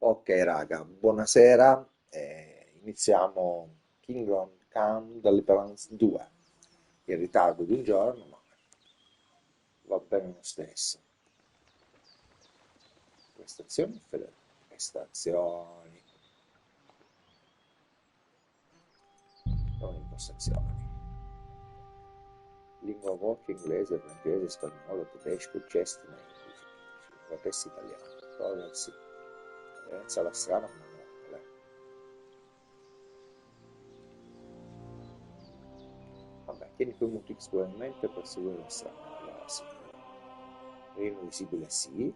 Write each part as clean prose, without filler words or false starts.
Ok raga, buonasera. Iniziamo Kingdom Come Deliverance 2. In ritardo di un giorno, ma va bene lo stesso. Prestazioni, prestazioni, non impostazioni. Lingua voce inglese, francese, spagnolo, tedesco, gesto, testi italiano. Però sì, Lorenzo alla strada, ma no. Vabbè, tieni premuto X probabilmente per seguire la strada. Allora sì. Reino visibile sì.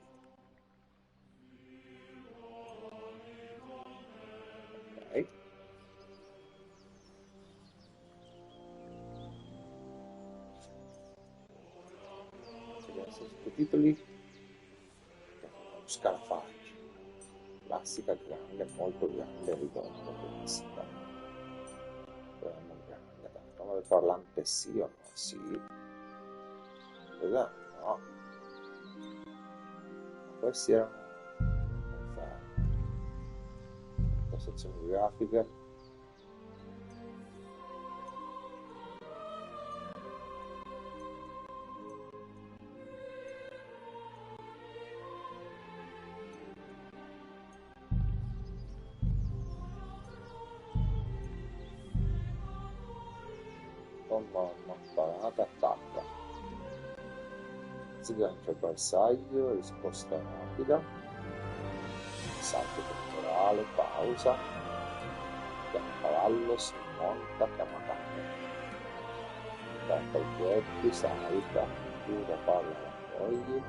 Ok. Se deve essere sottotitoli, scarafaggi. Classica, grande, molto grande, ridotto, classica. Proviamo grande, dai. Prova il parlante sì o no? Sì. Cosa? No. Ma questi erano impostazioni grafiche. Comando, parata, tappa. Sgancia il bersaglio, risposta rapida, salto temporale, pausa, chiama cavallo, si monta, chiama cane, carica oggetti, salta, chiuda, parla, raccogli,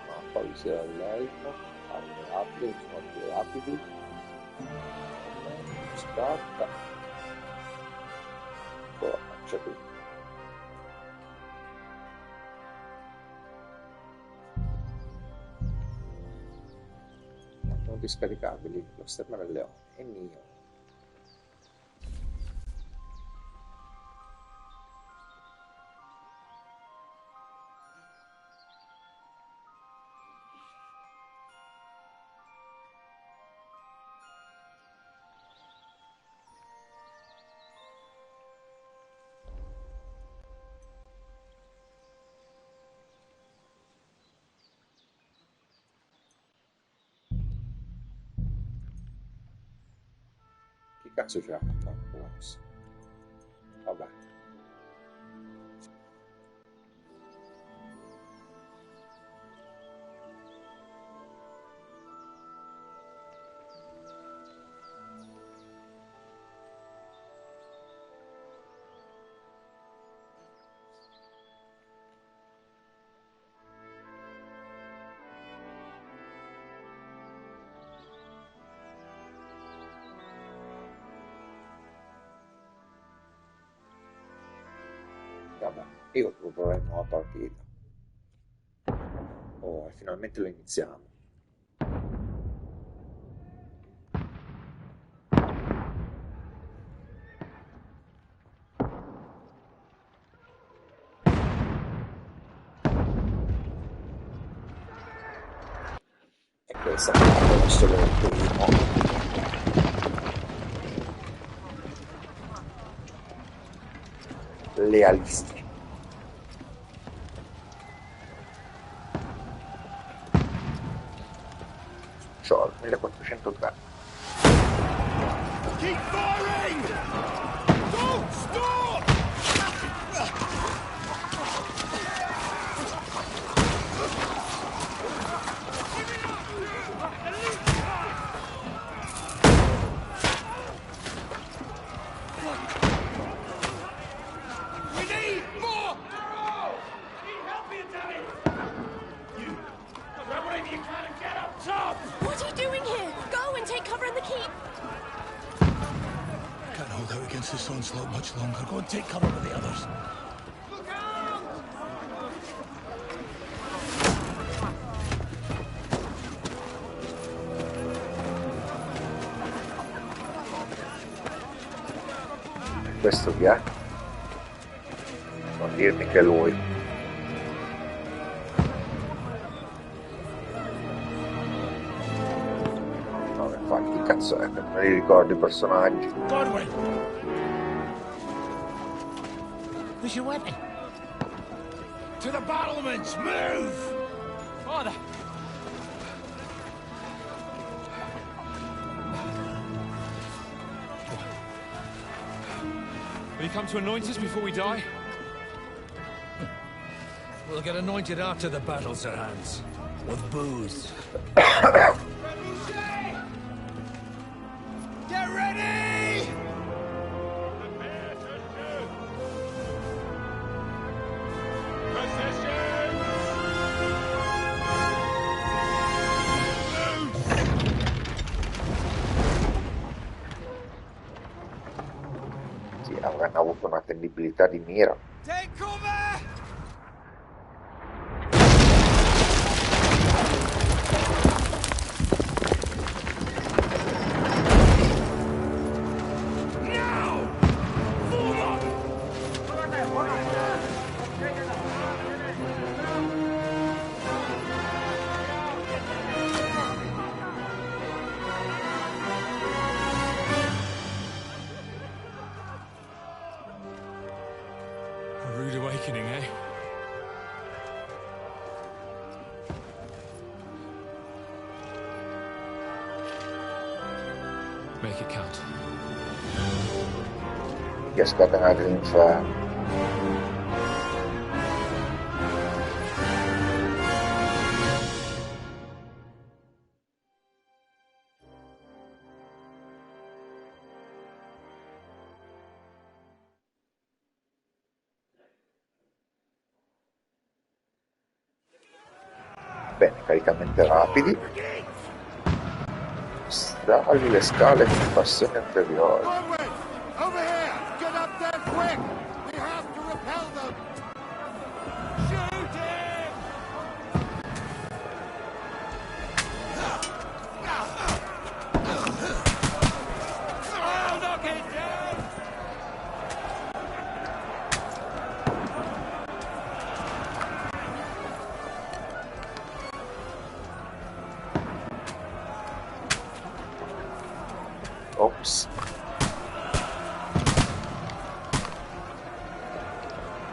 mappa, visera l'elmo, armi rapide, sono più rapidi, scarta, ancora faccia qui. Sono discaricabili, lo stemma del leone è mio. Chi cazzo ce l'ha fatto? Vabbè. Vabbè, io proporrei una nuova partita. Oh, e finalmente lo iniziamo. E questa è la storia del primo. Lealisti. Ciò, 1403. Keep firing! Don't stop! We need more! Need help here, Danny! You! Grab whatever you can and get up top! What are you doing here? Go and take cover in the keep. Can't hold out against this onslaught much longer. Go and take cover with the others. Look out! Questo chi è? Non dirmi che è lui. Adesso è che me li ricordo i personaggi. Godwin! Where's your weapon? To the battlements! Move! Father! Will you come to anoint us before we die? We'll get anointed after the battles are hands. With booze. Get ready! Sì, avranno avuto una tendibilità di mira. Take cover! A rude awakening, eh? Make it count. Che scatenati l'inferno. Bene, caricamenti rapidi. Sali le scale con passione anteriore. Godwin! Over here! Get up there quick! We have to repel them! Shoot him! Oh, knock it down! Ops.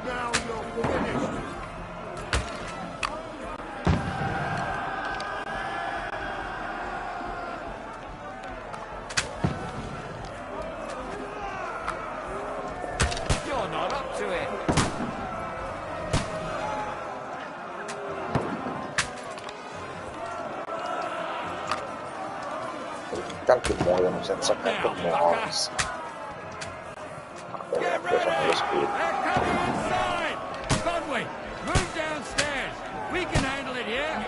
Now you're finished! You're not up to it! Intanto muoiono senza neanche muoversi. Vabbè, ha preso nello spirito. They're coming inside! Godwin, move downstairs! We can handle it here!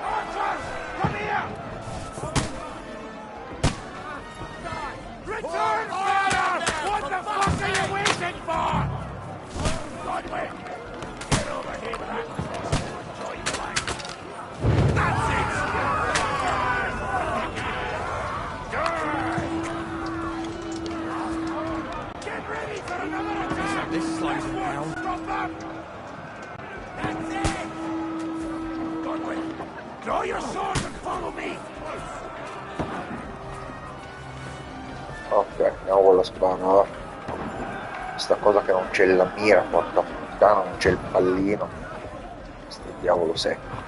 Archers! Come here! Return fire! What the fuck are you waiting for? Godwin, get over here with that. Enjoy your life. That's it! Get ready for another attack! This slows them down. Stop them! That's it! Godwin, draw your sword and follow me! Ok, andiamo con la spara. Questa cosa che non c'è la mira, porca puttana, non c'è il pallino. Sto diavolo secco.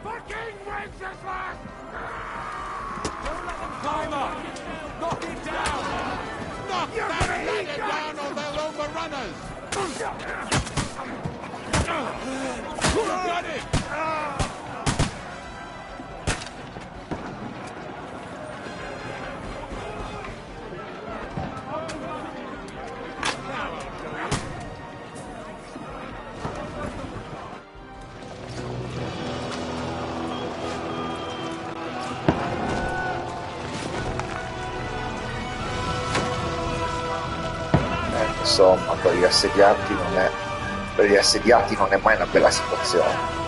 Fucking Wenceslas! Don't let them climb up! Knock it down! Knock that ladder down or they'll overrun us! Got it! Insomma, per gli assediati non è mai una bella situazione.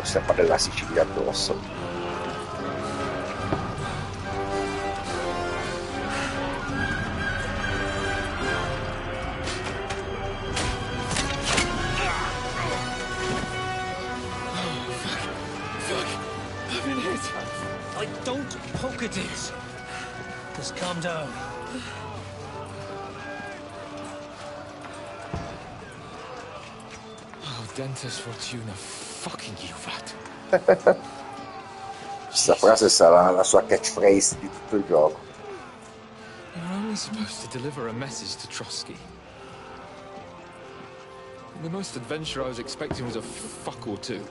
sembra della Sicilia addosso. I've been hit. Don't poke at it. Just calm down. Oh, dentist Fortuna, fucking you, vat. Questa frase sarà la sua catchphrase di tutto il gioco. You're only supposed to deliver a message to Trotsky. The most adventure I was expecting was a fuck or two.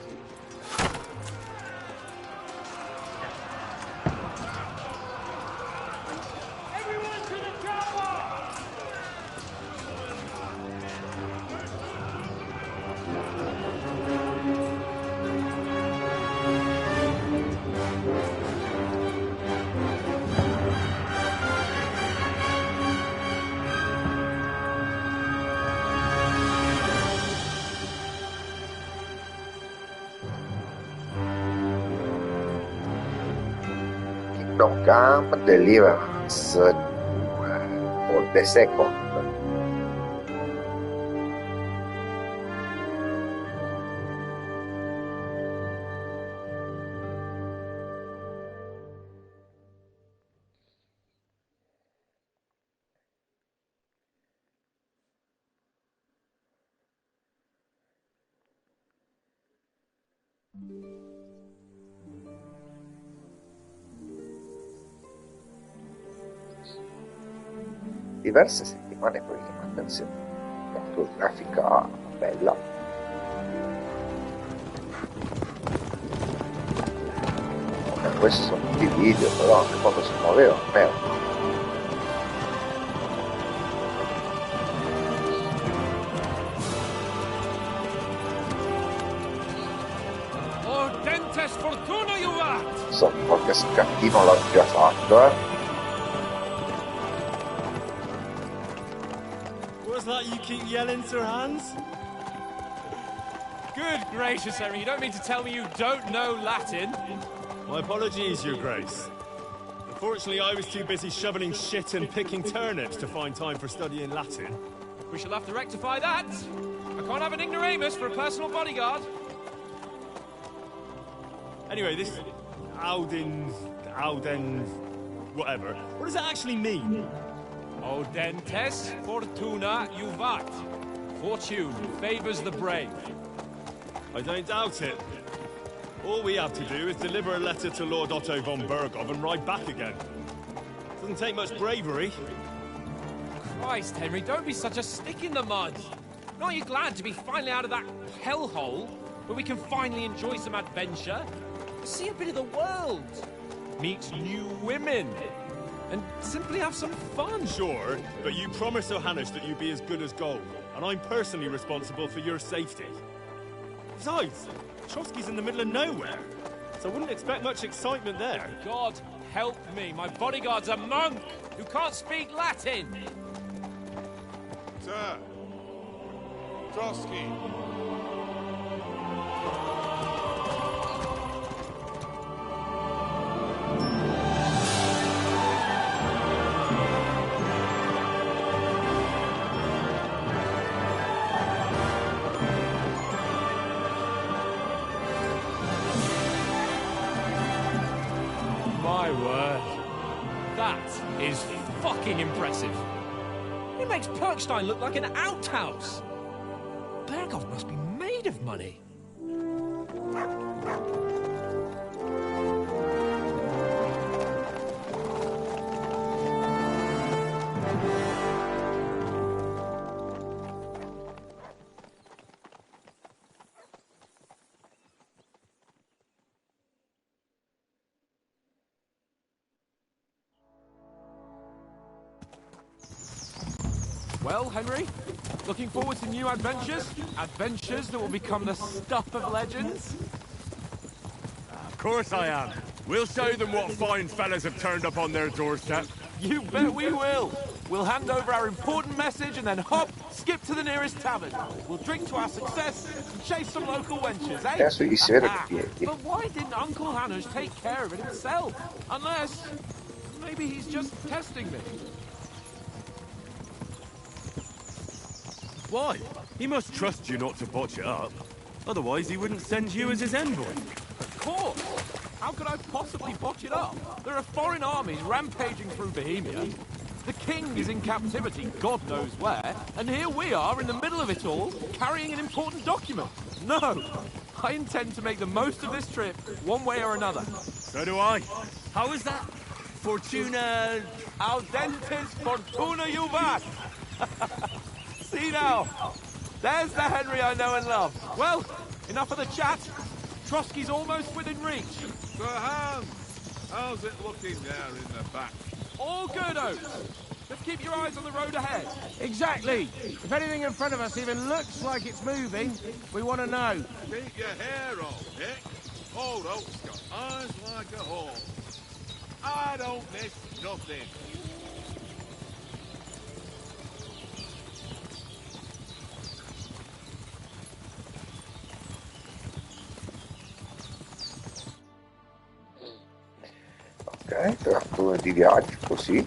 Come Deliverance 2 o The Second. Diverse settimane prima, attenzione, fotografica bella. Questi sono tutti video, però anche quando si muoveva, merda. Oh, dentist Fortuna, you vat! Insomma, qualche scattino l'ha già fatto, What's that you keep yelling, Sir Hans? Good gracious, Henry, you don't mean to tell me you don't know Latin? My apologies, Your Grace. Unfortunately, I was too busy shoveling shit and picking turnips to find time for studying Latin. We shall have to rectify that. I can't have an ignoramus for a personal bodyguard. Anyway, this Alden, whatever. What does that actually mean? Oh, dentes Fortuna juvat. Fortune favors the brave. I don't doubt it. All we have to do is deliver a letter to Lord Otto von Bergov and ride back again. Doesn't take much bravery. Christ, Henry, don't be such a stick in the mud. Aren't you glad to be finally out of that hellhole where we can finally enjoy some adventure? See a bit of the world. Meet new women. And simply have some fun. Sure, but you promised Johannes that you'd be as good as gold, and I'm personally responsible for your safety. Besides, Trotsky's in the middle of nowhere, so I wouldn't expect much excitement there. God help me, my bodyguard's a monk who can't speak Latin. Sir, Trotsky. My word. That is fucking impressive. It makes Perkstein look like an outhouse. Bergov must be made of money. Well, Henry, looking forward to new adventures? Adventures that will become the stuff of legends? Of course I am. We'll show them what fine fellas have turned up on their doorstep. You bet we will. We'll hand over our important message and then hop, skip to the nearest tavern. We'll drink to our success and chase some local wenches, eh? Adesso gli si vede che piedi. But why didn't Uncle Hanush take care of it himself? Unless, maybe he's just testing me. Why? He must trust you not to botch it up. Otherwise, he wouldn't send you as his envoy. Of course. How could I possibly botch it up? There are foreign armies rampaging through Bohemia. The king is in captivity, God knows where, and here we are in the middle of it all, carrying an important document. No, I intend to make the most of this trip, one way or another. So do I. How is that? Fortuna... Audentes fortuna juvat! See now, there's the Henry I know and love. Well, enough of the chat. Trotsky's almost within reach. Sir Hans, how's it looking there in the back? All good, Oates. Just keep your eyes on the road ahead. Exactly. If anything in front of us even looks like it's moving, we want to know. Keep your hair on, Dick. Old Oak's got eyes like a hawk. I don't miss nothing. Ok, tratto di viaggio così.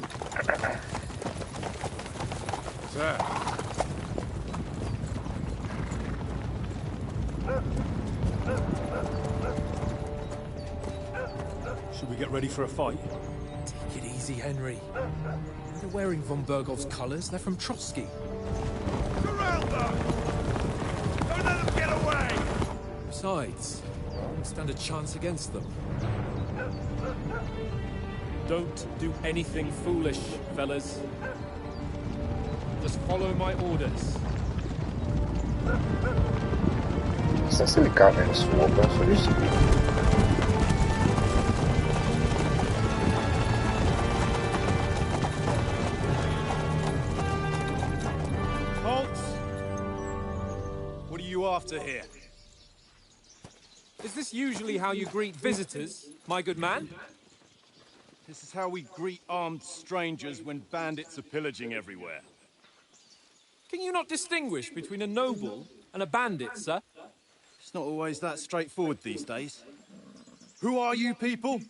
Sir. Should we get ready for a fight? Take it easy, Henry. They're wearing von Bergov's colours. They're from Trotsky. Surround them! Don't let them get away! Besides, I won't stand a chance against them. Don't do anything foolish, fellas. Just follow my orders. Senza di carne nessuno, penso di sì. Halt! What are you after here? Is this usually how you greet visitors, my good man? This is how we greet armed strangers when bandits are pillaging everywhere. Can you not distinguish between a noble and a bandit, sir? It's not always that straightforward these days. Who are you people?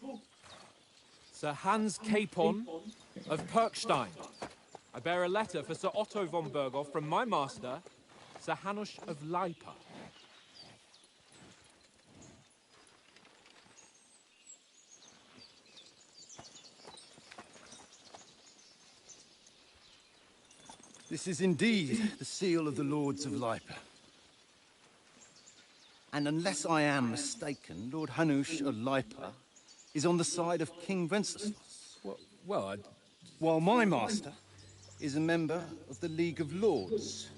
Sir Hans Capon of Perkstein. I bear a letter for Sir Otto von Berghoff from my master, Sir Hanush of Lipa. This is indeed the seal of the Lords of Lipa. And unless I am mistaken, Lord Hanush of Lipa is on the side of King Wenceslas. Well, While my master is a member of the League of Lords,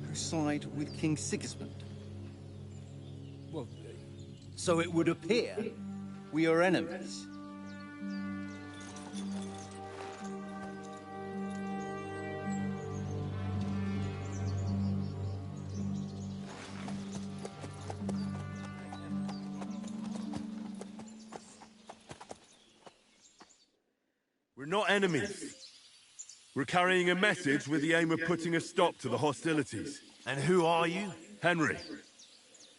who side with King Sigismund. well, So it would appear we are enemies. We're not enemies. We're carrying a message with the aim of putting a stop to the hostilities. And who are you? Henry,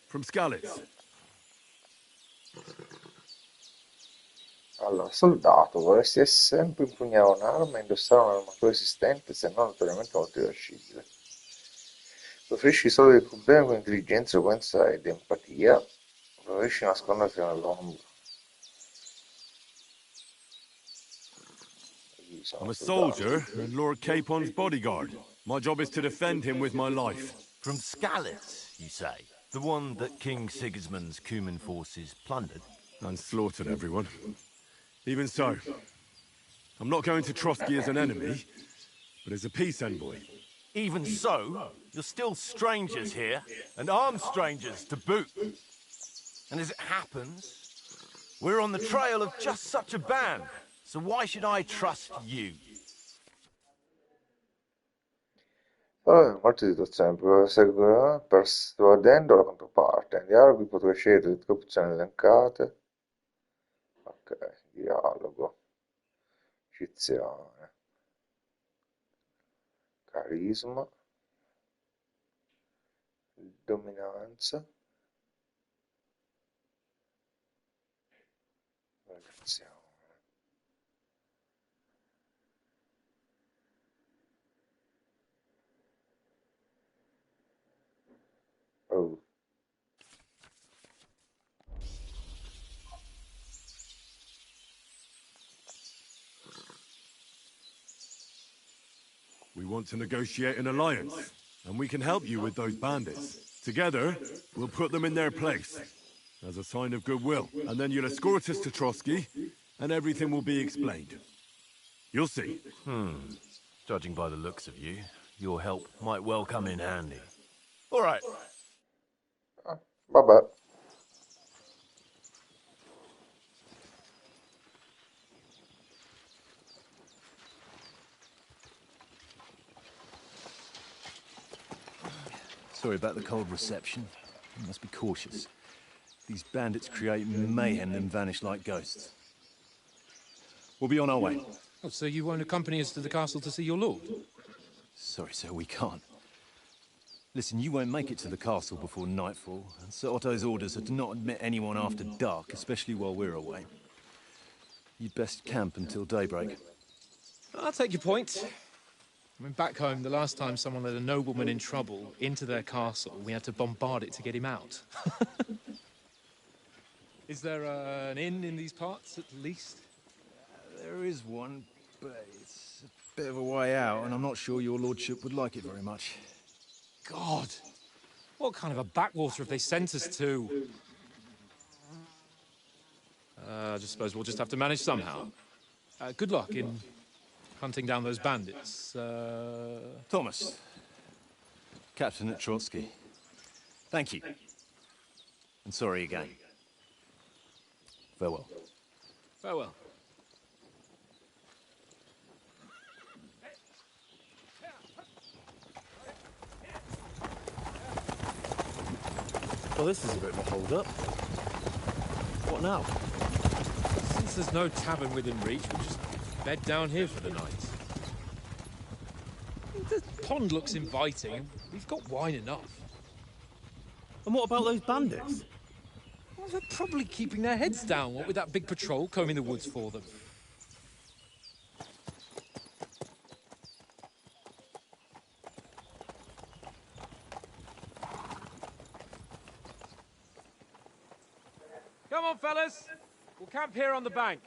from Skalitz. Allora, soldato, vorresti sempre impugnare un'arma e indossare un'armatura esistente, se non notoriamente molto irascibile. Preferisci risolvere il problema con intelligenza, eloquenza ed empatia, o preferisci nasconderti nell'ombra? I'm a soldier and Lord Capon's bodyguard. My job is to defend him with my life. From Skalitz, you say? The one that King Sigismund's Cuman forces plundered? And slaughtered everyone. Even so, I'm not going to Trotsky as an enemy, but as a peace envoy. Even so, you're still strangers here, and armed strangers to boot. And as it happens, we're on the trail of just such a band. So why should I trust you? Allora, molte situazioni persuadendo la controparte. In dialogo potrai scegliere le tue opzioni elencate. Ok, dialogo. Scizione, carisma, dominanza, variazione. Oh. We want to negotiate an alliance, and we can help you with those bandits. Together, we'll put them in their place, as a sign of goodwill. And then you'll escort us to Trotsky, and everything will be explained. You'll see. Judging by the looks of you, your help might well come in handy. All right. Vabbè. Sorry about the cold reception. You must be cautious. These bandits create mayhem then vanish like ghosts. We'll be on our way. Oh, so you won't accompany us to the castle to see your lord? Sorry, sir, we can't. Listen, you won't make it to the castle before nightfall, and Sir Otto's orders are to not admit anyone after dark, especially while we're away. You'd best camp until daybreak. I'll take your point. I mean, back home, the last time someone led a nobleman in trouble into their castle, we had to bombard it to get him out. Is there an inn in these parts, at least? There is one, but it's a bit of a way out, and I'm not sure your lordship would like it very much. God! What kind of a backwater have they sent us to? I just suppose we'll just have to manage somehow. Good luck in hunting down those bandits. Thomas, Captain at Trotsky. Thank you. And sorry again. Farewell. Farewell. Well, this is a bit of a hold-up. What now? Since there's no tavern within reach, we'll just bed down here for the night. The pond looks inviting. We've got wine enough. And what about those bandits? Well, they're probably keeping their heads down, what with that big patrol combing the woods for them. Come on, fellas. We'll camp here on the bank.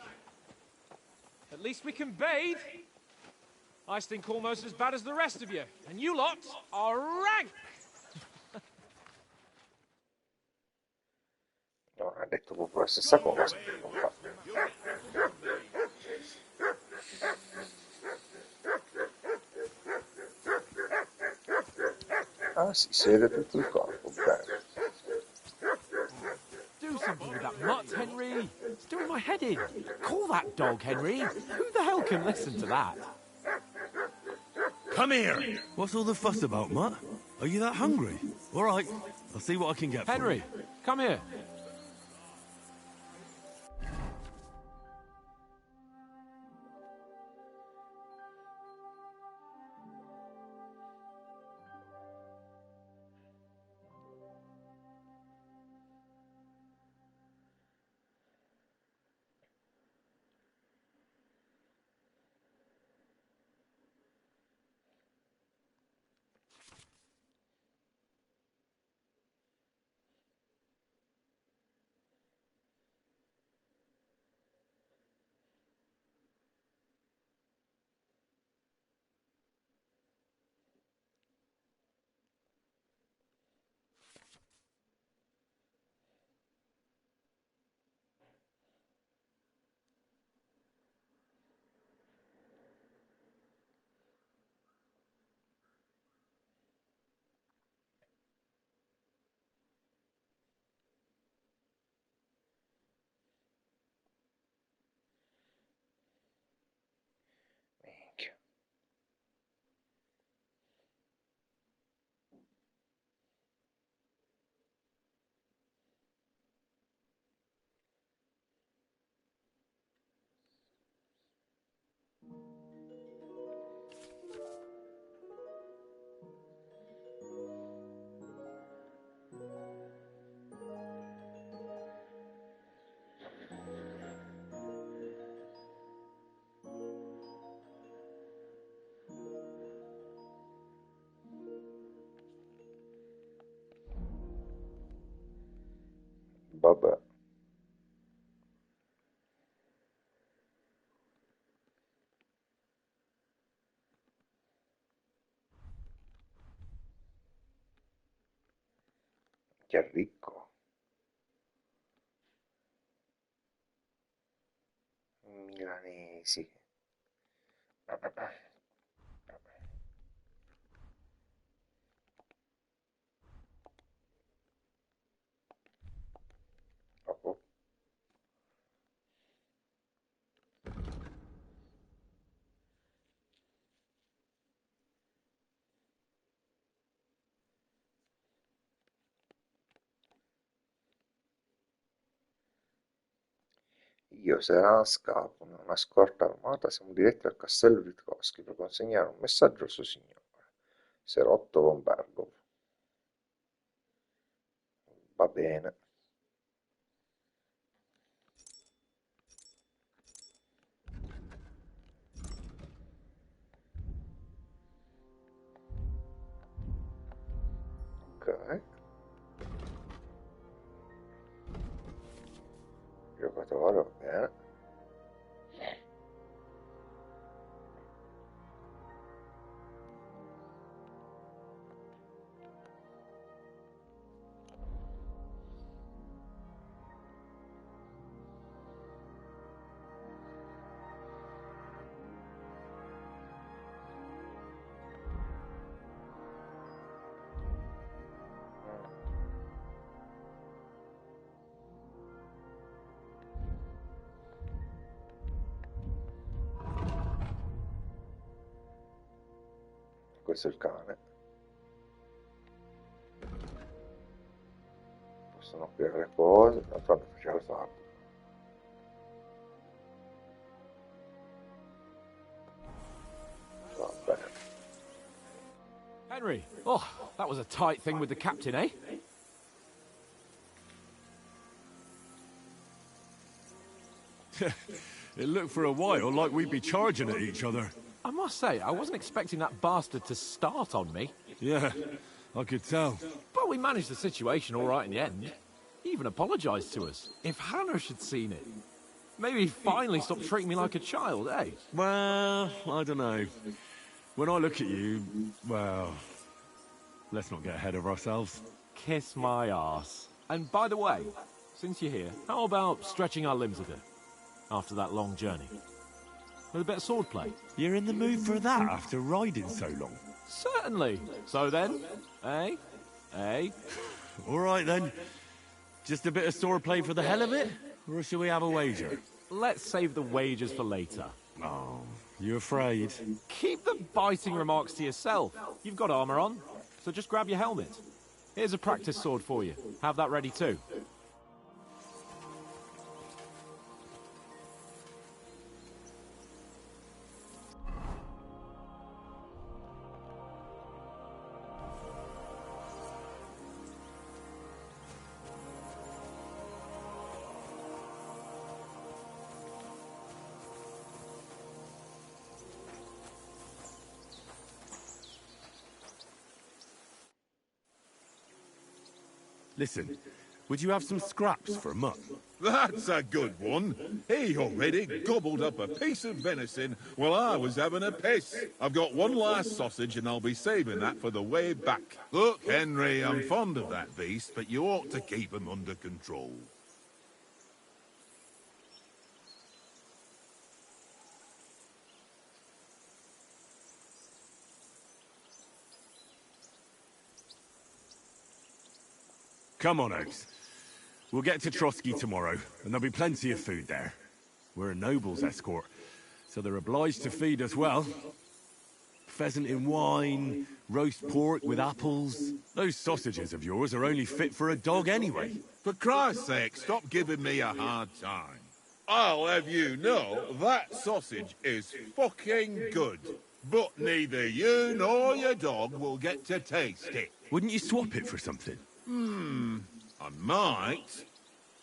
At least we can bathe. I stink almost as bad as the rest of you. And you lot are rank! Non ha detto proprio la stessa cosa. Ah sì, si vede tutto il corpo, bene. Do something with that mutt, Henry. It's doing my head in. Call that dog, Henry. Who the hell can listen to that? Come here! What's all the fuss about, Mutt? Are you that hungry? All right, I'll see what I can get for you. Henry, come here. Vabbè. Che ricco. Milanesi. Oh, oh. Io, Serana Scapo, una scorta armata, siamo diretti al castello di Trotsky per consegnare un messaggio al suo signore, Serotto von Bergov. Va bene. Ok. Giocatore, va bene. Questo è il cane. Possono creare cose, tanto è facile farlo. Va bene. Henry, oh, that was a tight thing with the captain, eh? It looked for a while like we'd be charging at each other. I must say, I wasn't expecting that bastard to start on me. Yeah, I could tell. But we managed the situation all right in the end. He even apologized to us. If Hannah had seen it, maybe he'd finally stop treating me like a child, eh? Well, I don't know. When I look at you, well, let's not get ahead of ourselves. Kiss my arse. And by the way, since you're here, how about stretching our limbs a bit? After that long journey. With a bit of swordplay. You're in the mood for that after riding so long? Certainly. So then, eh? Eh? All right then. Just a bit of swordplay for the hell of it? Or shall we have a wager? Let's save the wagers for later. Oh, you afraid? Keep the biting remarks to yourself. You've got armor on, so just grab your helmet. Here's a practice sword for you. Have that ready too. Listen, would you have some scraps for mutton? That's a good one. He already gobbled up a piece of venison while I was having a piss. I've got one last sausage and I'll be saving that for the way back. Look, Henry, I'm fond of that beast, but you ought to keep him under control. Come on, Oaks. We'll get to Trotsky tomorrow, and there'll be plenty of food there. We're a noble's escort, so they're obliged to feed us well. Pheasant in wine, roast pork with apples. Those sausages of yours are only fit for a dog anyway. For Christ's sake, stop giving me a hard time. I'll have you know that sausage is fucking good. But neither you nor your dog will get to taste it. Wouldn't you swap it for something? I might.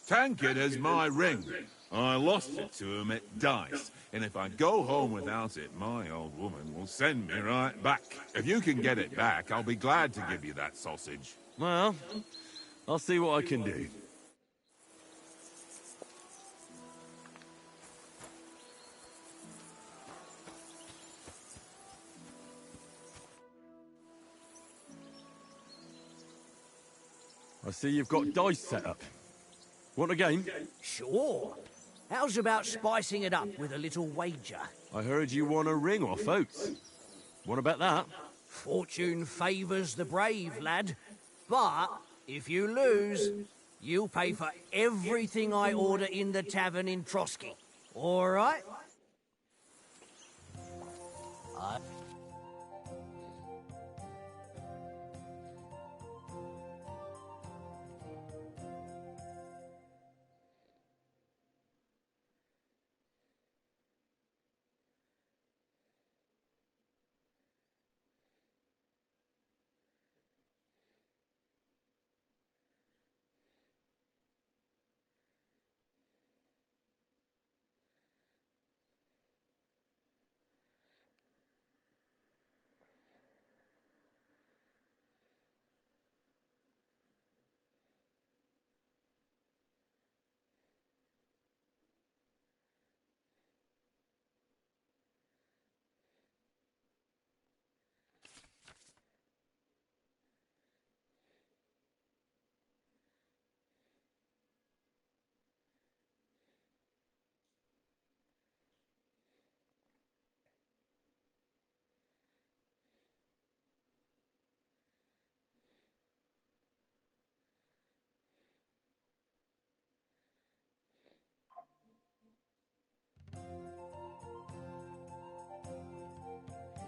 Tankard has my ring. I lost it to him at dice, and if I go home without it, my old woman will send me right back. If you can get it back, I'll be glad to give you that sausage. Well, I'll see what I can do. I see you've got dice set up. Want a game? Sure. How's about spicing it up with a little wager? I heard you won a ring off Oates. Want to bet that? Fortune favours the brave, lad. But if you lose, you'll pay for everything I order in the tavern in Trotsky. All right?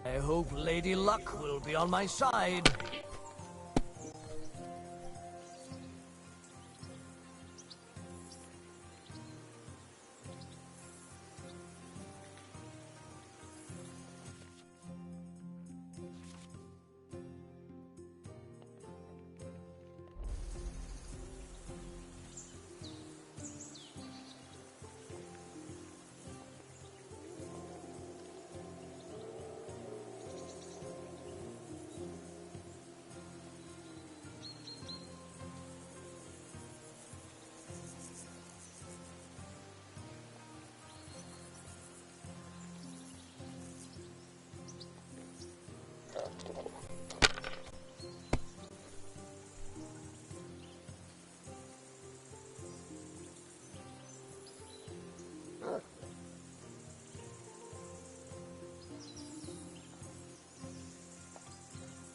I hope Lady Luck will be on my side.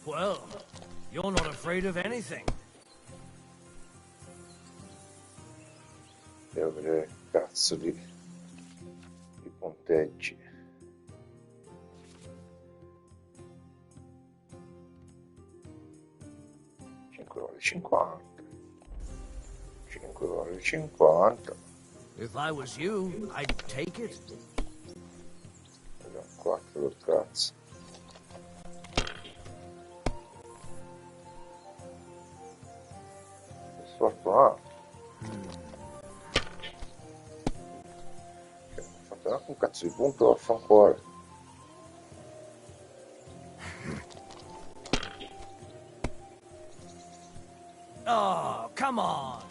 Well, you're not afraid of anything. Devo vedere cazzo di punteggi. $5,50. $5,50. If I was you, I'd take it. 4 del cazzo. Sfortunato. Ho fatto anche un cazzo di punto vaffanculo. Oh, come on.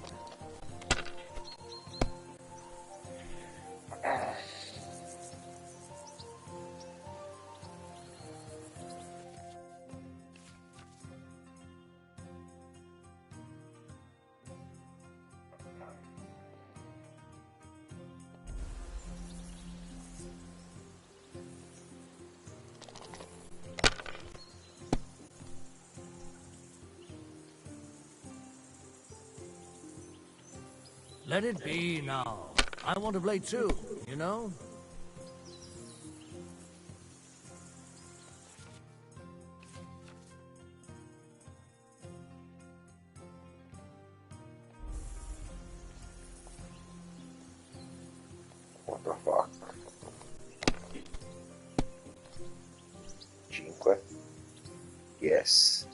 Let it be now. I want to play too, you know? What the fuck? 5. Yes.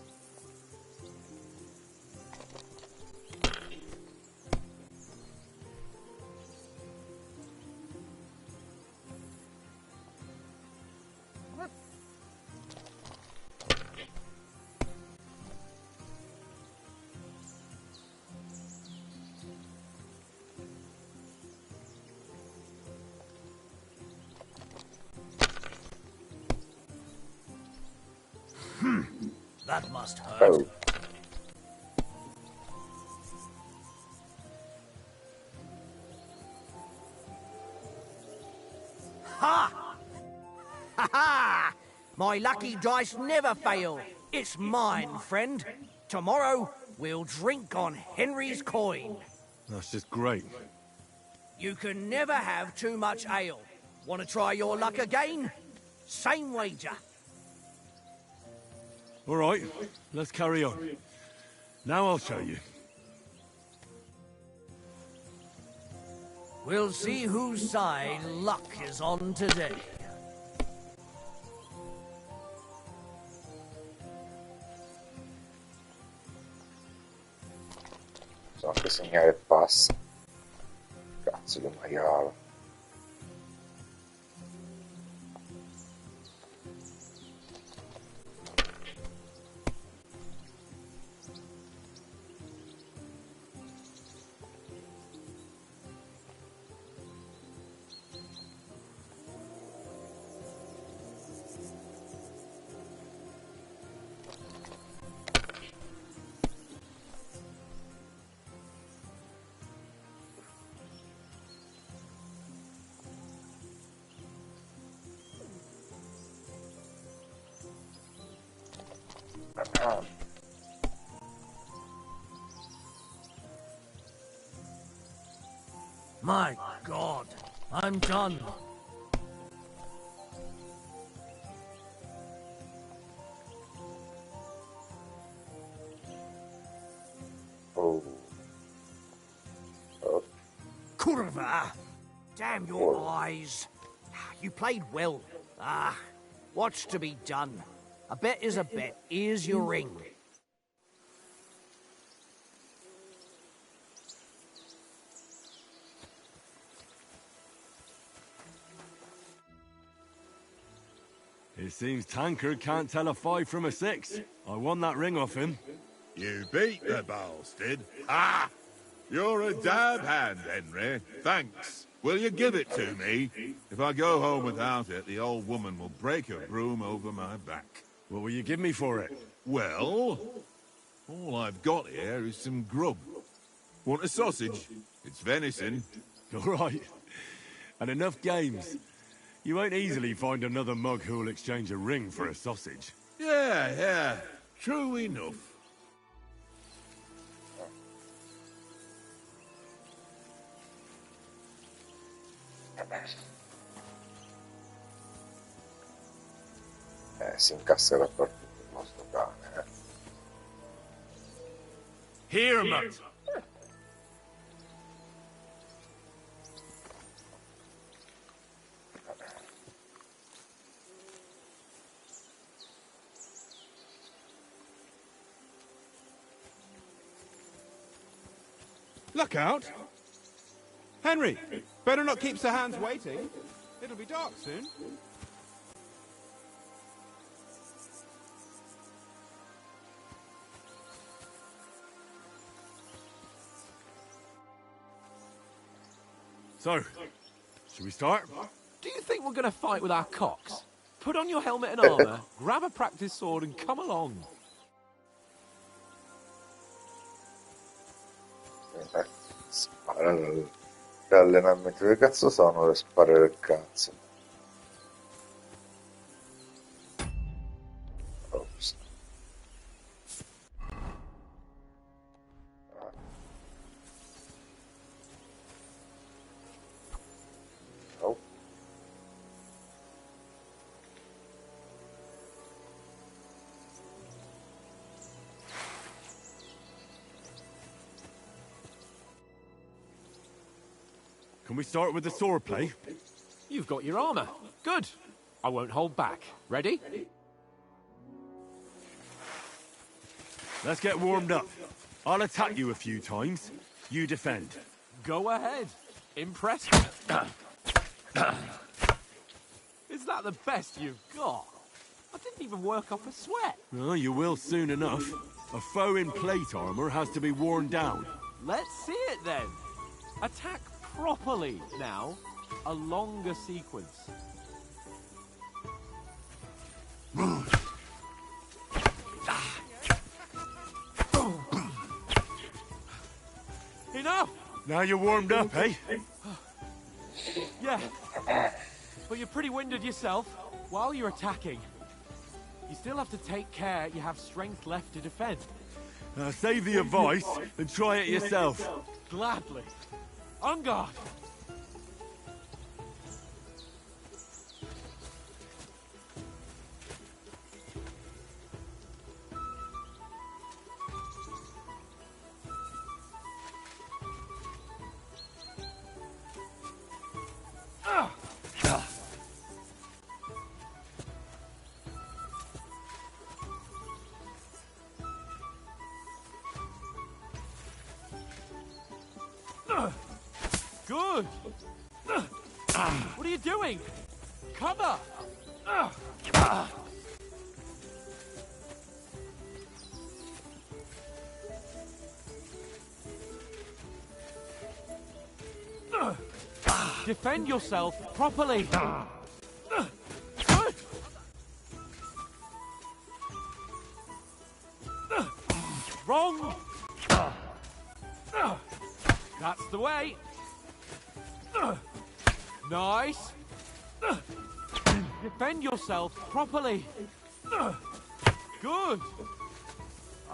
That must hurt. Oh. My lucky dice never fail. It's mine, friend. Tomorrow, we'll drink on Henry's coin. That's just great. You can never have too much ale. Want to try your luck again? Same wager. All right, let's carry on. Now I'll show you. We'll see whose side luck is on today. So anche segnare passa. Cazzo di maiale. My God, I'm done. Oh. Oh. Curva! Damn your eyes. You played well. What's to be done? A bet is a bet. Here's your ring. It seems Tankard can't tell a 5 from a 6. I won that ring off him. You beat the bastard. Ah! You're a dab hand, Henry. Thanks. Will you give it to me? If I go home without it, the old woman will break her broom over my back. What will you give me for it? Well, all I've got here is some grub. Want a sausage? It's venison. All right. And enough games. You won't easily find another mug who'll exchange a ring for a sausage. Yeah. True enough. Si incassa dappertutto il nostro cane. Here, mate. Look out! Henry, better not keep Sir Hans waiting. It'll be dark soon. So, should we start? Do you think we're going to fight with our cocks? Put on your helmet and armour, grab a practice sword and come along. Spara l'allenamento. Che cazzo sono le spare del cazzo? Ops. Oh. Can we start with the sword play? You've got your armour. Good. I won't hold back. Ready? Let's get warmed up. I'll attack you a few times. You defend. Go ahead. Impress me. Is that the best you've got? I didn't even work off a sweat. Oh, you will soon enough. A foe in plate armor has to be worn down. Let's see it then. Attack properly now. A longer sequence. Enough! Now you're warmed up, eh? Yeah. But you're pretty winded yourself while you're attacking. still have to take care you have strength left to defend. Save the advice and try it yourself. Gladly. On guard. Good. What are you doing? Cover. Defend yourself properly. Good. Wrong. That's the way. Nice. Defend yourself properly. Good.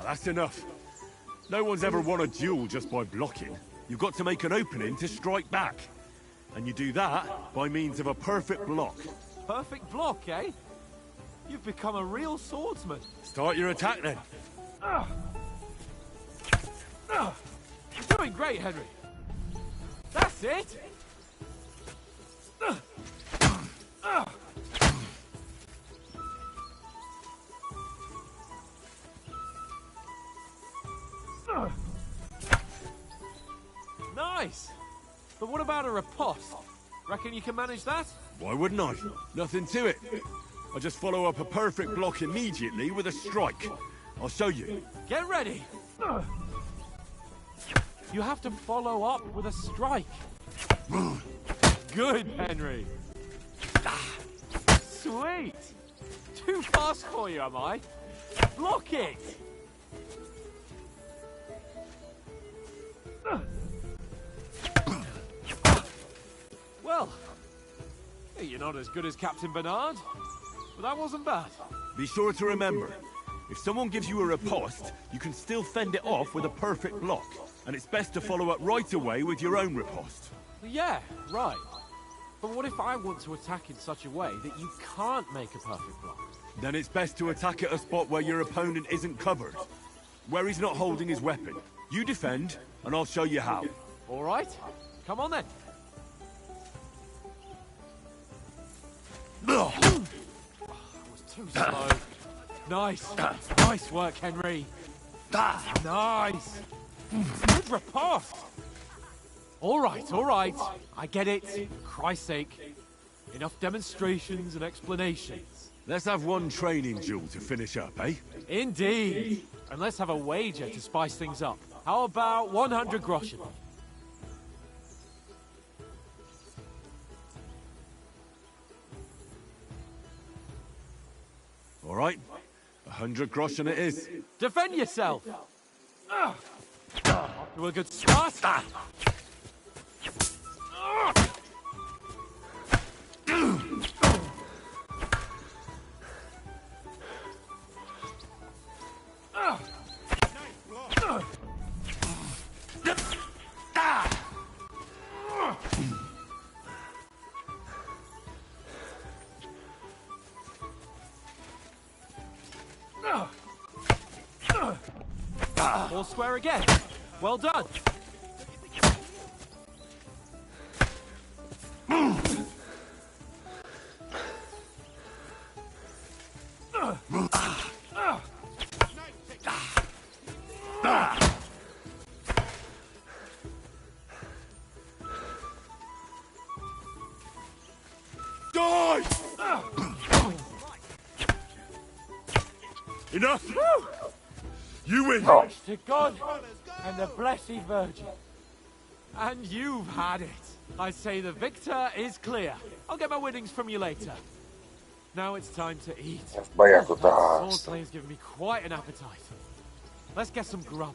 That's enough. No one's ever won a duel just by blocking. You've got to make an opening to strike back. And you do that by means of a perfect block. Perfect block, eh? You've become a real swordsman. Start your attack then. You're doing great, Henry. That's it. Nice. But what about a riposte? Reckon you can manage that? Why wouldn't I? Nothing to it. I just follow up a perfect block immediately with a strike. I'll show you. Get ready. You have to follow up with a strike. Good, Henry. Sweet. Too fast for you, am I? Block it. Well, you're not as good as Captain Bernard, but that wasn't bad. Be sure to remember, if someone gives you a riposte, you can still fend it off with a perfect block. And it's best to follow up right away with your own riposte. Yeah, right. But what if I want to attack in such a way that you can't make a perfect block? Then it's best to attack at a spot where your opponent isn't covered. Where he's not holding his weapon. You defend, and I'll show you how. All right. Come on then. I was too slow. Nice. Nice work, Henry. Nice. Good riposte. All right. I get it. For Christ's sake. Enough demonstrations and explanations. Let's have one training duel to finish up, eh? Indeed. And let's have a wager to spice things up. How about 100 groschen? All right. 100 groschen it is. Defend yourself. Off to a good start. All square again. Well done. Die! Enough! You win! To God and the Blessed Virgin. And you've had it. I say the victor is clear. I'll get my winnings from you later. Now it's time to eat. Sbagliato That tasto. swordplay has given me quite an appetite. Let's get some grub.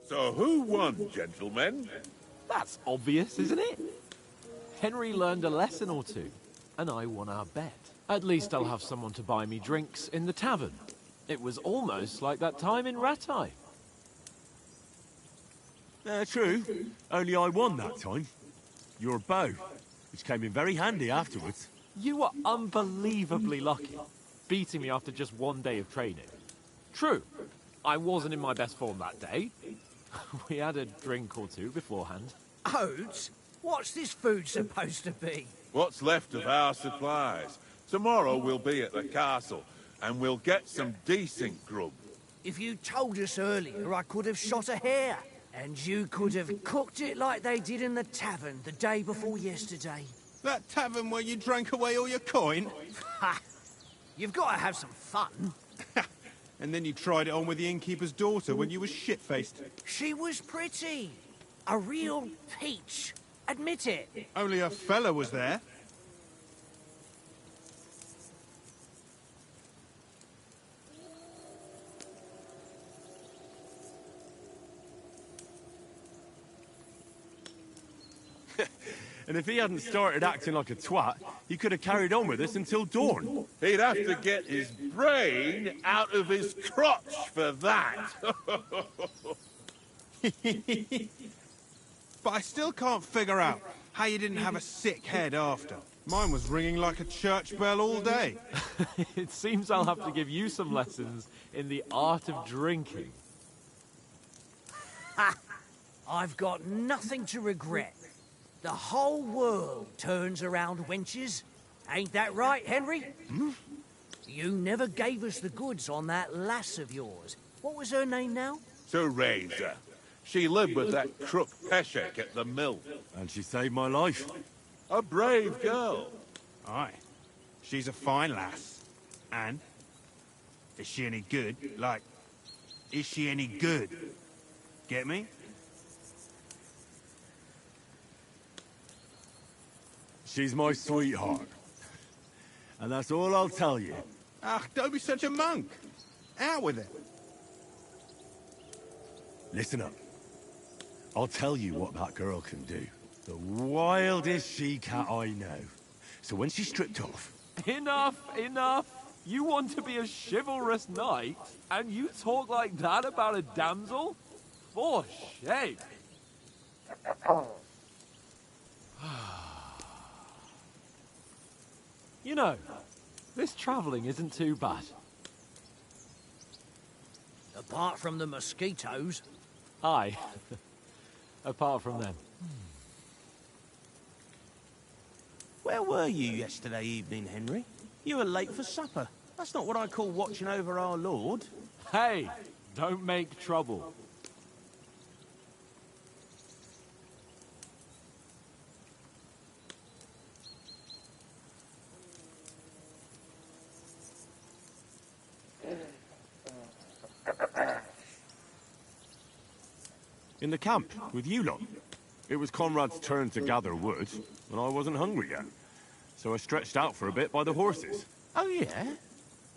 So who won, gentlemen? That's obvious, isn't it? Henry learned a lesson or two, and I won our bet. At least I'll have someone to buy me drinks in the tavern. It was almost like that time in Rattay. True. Only I won that time. Your bow, which came in very handy afterwards. You were unbelievably lucky, beating me after just one day of training. True, I wasn't in my best form that day. We had a drink or two beforehand. Oats? What's this food supposed to be? What's left of our supplies. Tomorrow we'll be at the castle, and we'll get some decent grub. If you told us earlier, I could have shot a hare. And you could have cooked it like they did in the tavern the day before yesterday. That tavern where you drank away all your coin? Ha! You've got to have some fun. And then you tried it on with the innkeeper's daughter when you were shit-faced. She was pretty. A real peach. Admit it. Only a fella was there. And if he hadn't started acting like a twat, he could have carried on with us until dawn. He'd have to get his brain out of his crotch for that. But I still can't figure out how you didn't have a sick head after. Mine was ringing like a church bell all day. It seems I'll have to give you some lessons in the art of drinking. Ha! I've got nothing to regret. The whole world turns around wenches. Ain't that right, Henry? Hmm? You never gave us the goods on that lass of yours. What was her name now? Teresa. She lived with that crook Peshek at the mill. And she saved my life. A brave girl. Aye. She's a fine lass. And? Is she any good? Like, is she any good? Get me? She's my sweetheart. And that's all I'll tell you. Ah, don't be such a monk. Out with it. Listen up. I'll tell you what that girl can do. The wildest she-cat I know. So when she's stripped off... Enough, enough. You want to be a chivalrous knight, and you talk like that about a damsel? For shame. You know, this travelling isn't too bad. Apart from the mosquitoes. Aye. Apart from them. Where were you yesterday evening, Henry? You were late for supper. That's not what I call watching over our Lord. Hey, don't make trouble. In the camp, with you lot. It was Conrad's turn to gather wood, and I wasn't hungry yet. So I stretched out for a bit by the horses. Oh, yeah?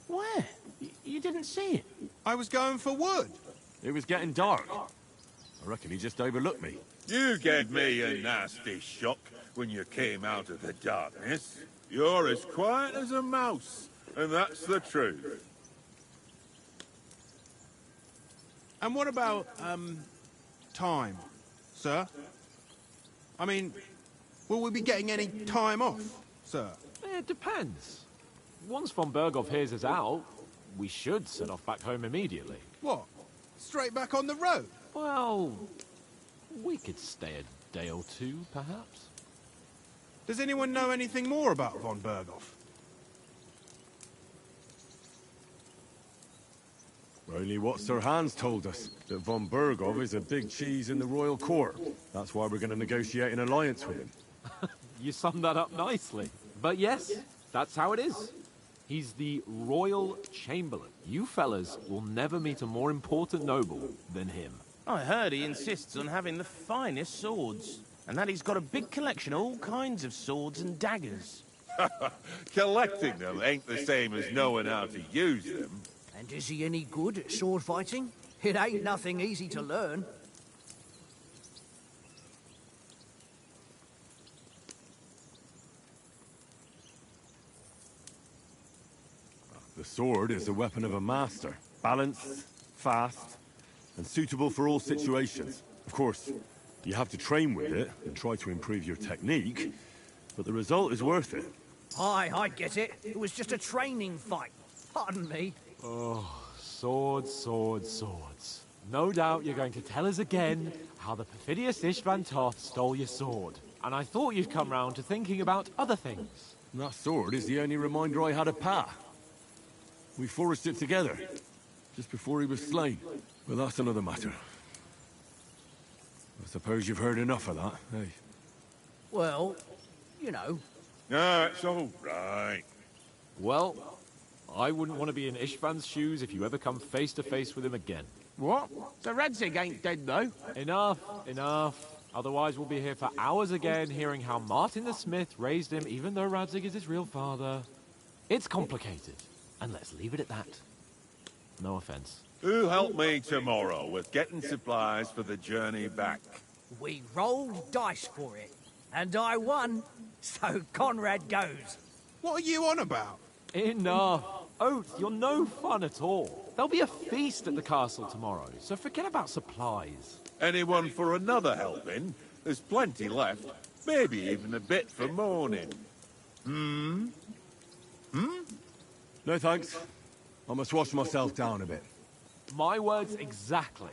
Where? You didn't see it? I was going for wood. It was getting dark. I reckon he just overlooked me. You gave me a nasty shock when you came out of the darkness. You're as quiet as a mouse, and that's the truth. And what about, time, sir? I mean, will we be getting any time off, sir? It depends. Once von Berghoff hears us out, we should set off back home immediately. What? Straight back on the road? Well, we could stay a day or two, perhaps. Does anyone know anything more about von Berghoff? Only what Sir Hans told us, that von Berghoff is a big cheese in the royal court. That's why we're going to negotiate an alliance with him. You summed that up nicely. But yes, that's how it is. He's the royal chamberlain. You fellas will never meet a more important noble than him. I heard he insists on having the finest swords, and that he's got a big collection of all kinds of swords and daggers. Collecting them ain't the same as knowing how to use them. And is he any good at sword fighting? It ain't nothing easy to learn. The sword is the weapon of a master. Balanced, fast, and suitable for all situations. Of course, you have to train with it and try to improve your technique, but the result is worth it. Aye, I get it. It was just a training fight. Pardon me. Oh, swords, swords, swords. No doubt you're going to tell us again how the perfidious Ishvan Toth stole your sword. And I thought you'd come round to thinking about other things. That sword is the only reminder I had of Pa. We forged it together, just before he was slain. But that's another matter. I suppose you've heard enough of that, eh? Well, you know. No, it's all right. Well, I wouldn't want to be in Ishvan's shoes if you ever come face to face with him again. What? The Radzig ain't dead, though. Enough, enough. Otherwise we'll be here for hours again hearing how Martin the Smith raised him even though Radzig is his real father. It's complicated. And let's leave it at that. No offense. Who'll help me tomorrow with getting supplies for the journey back? We rolled dice for it. And I won. So Conrad goes. What are you on about? Enough. Oath, you're no fun at all. There'll be a feast at the castle tomorrow, so forget about supplies. Anyone for another helping? There's plenty left. Maybe even a bit for morning. No thanks. I must wash myself down a bit. My words exactly.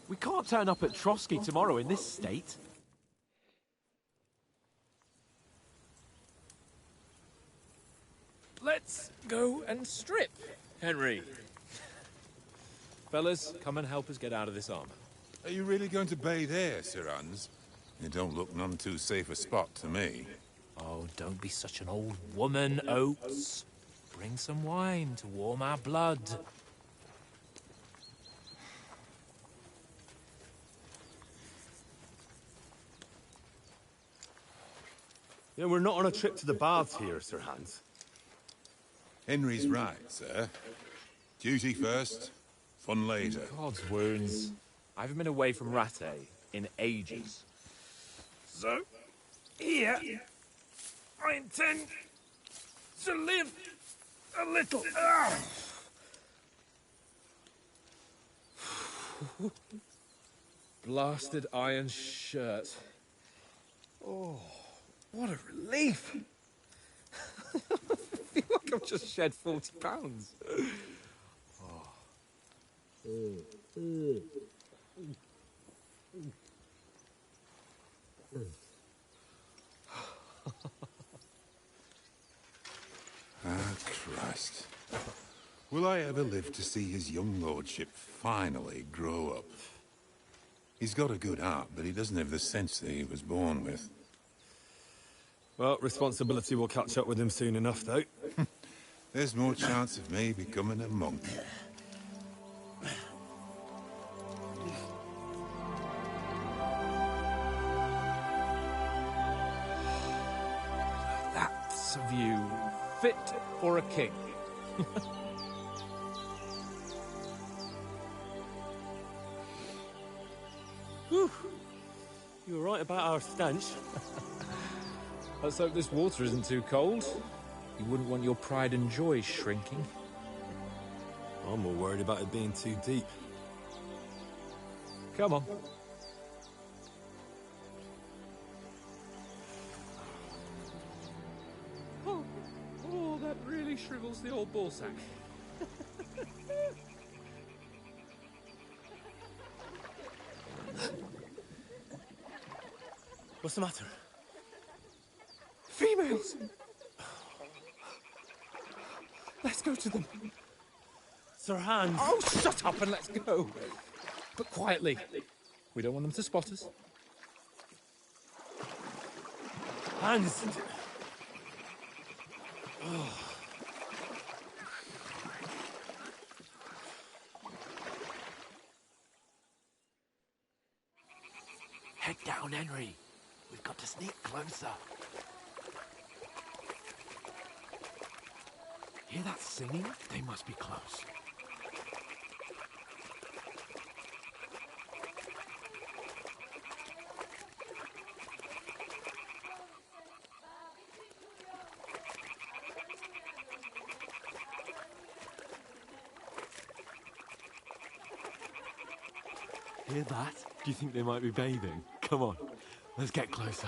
We can't turn up at Trotsky tomorrow in this state. Let's go and strip, Henry. Fellas, come and help us get out of this armor. Are you really going to bathe here, Sir Hans? It don't look none too safe a spot to me. Oh, don't be such an old woman, Oates. Bring some wine to warm our blood. Yeah, we're not on a trip to the baths here, Sir Hans. Henry's right, sir. Duty first, fun later. God's wounds. I haven't been away from Rattay in ages. So, here, I intend to live a little. Blasted iron shirt. Oh, what a relief. I feel like I've just shed 40 pounds. Ah, Christ. Will I ever live to see his young lordship finally grow up? He's got a good heart, but he doesn't have the sense that he was born with. Well, responsibility will catch up with him soon enough, though. There's more chance of me becoming a monk. That's a view fit for a king. Whew. You were right about our stench. Let's hope this water isn't too cold. You wouldn't want your pride and joy shrinking. I'm more worried about it being too deep. Come on. Oh, that really shrivels the old ballsack. What's the matter? Females! Let's go to them. Sir Hans. Oh, shut up and let's go. But quietly. We don't want them to spot us. Hans. Head down, Henry. We've got to sneak closer. Hear that singing? They must be close. Hear that? Do you think they might be bathing? Come on, let's get closer.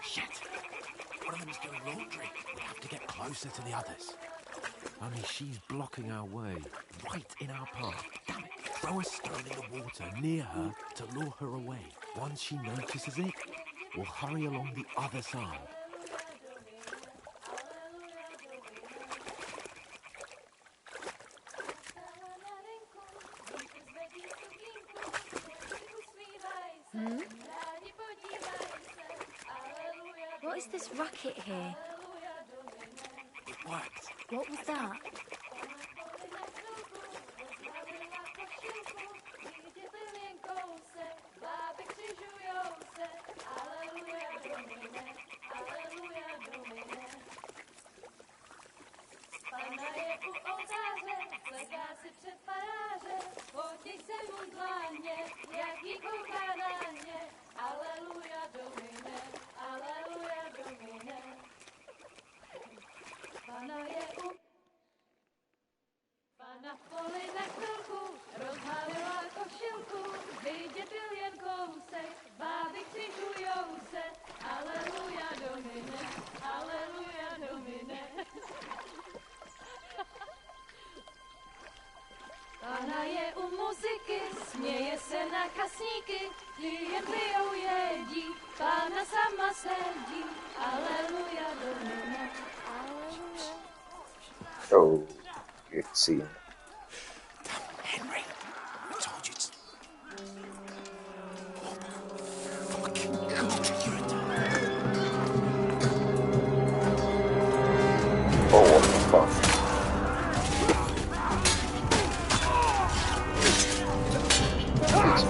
Shit! One of them's doing laundry. We have to get closer to the others. Only she's blocking our way, right in our path. Damn it. Throw a stone in the water near her to lure her away. Once she notices it, we'll hurry along the other side. What is this racket here? It worked. What was that? Pana v poli na chvilku rozhalila košilku, vidět byl jen kousek, báby křižujou se, aleluja domine, aleluja domine. Pana je u muziky, směje se na kasníky, klienty ją jedí, Pana sama sedí, aleluja domine, aleluja. Oh, che scene. Henry, I told you it's... Fucking God, you're a... Oh, what the fuck?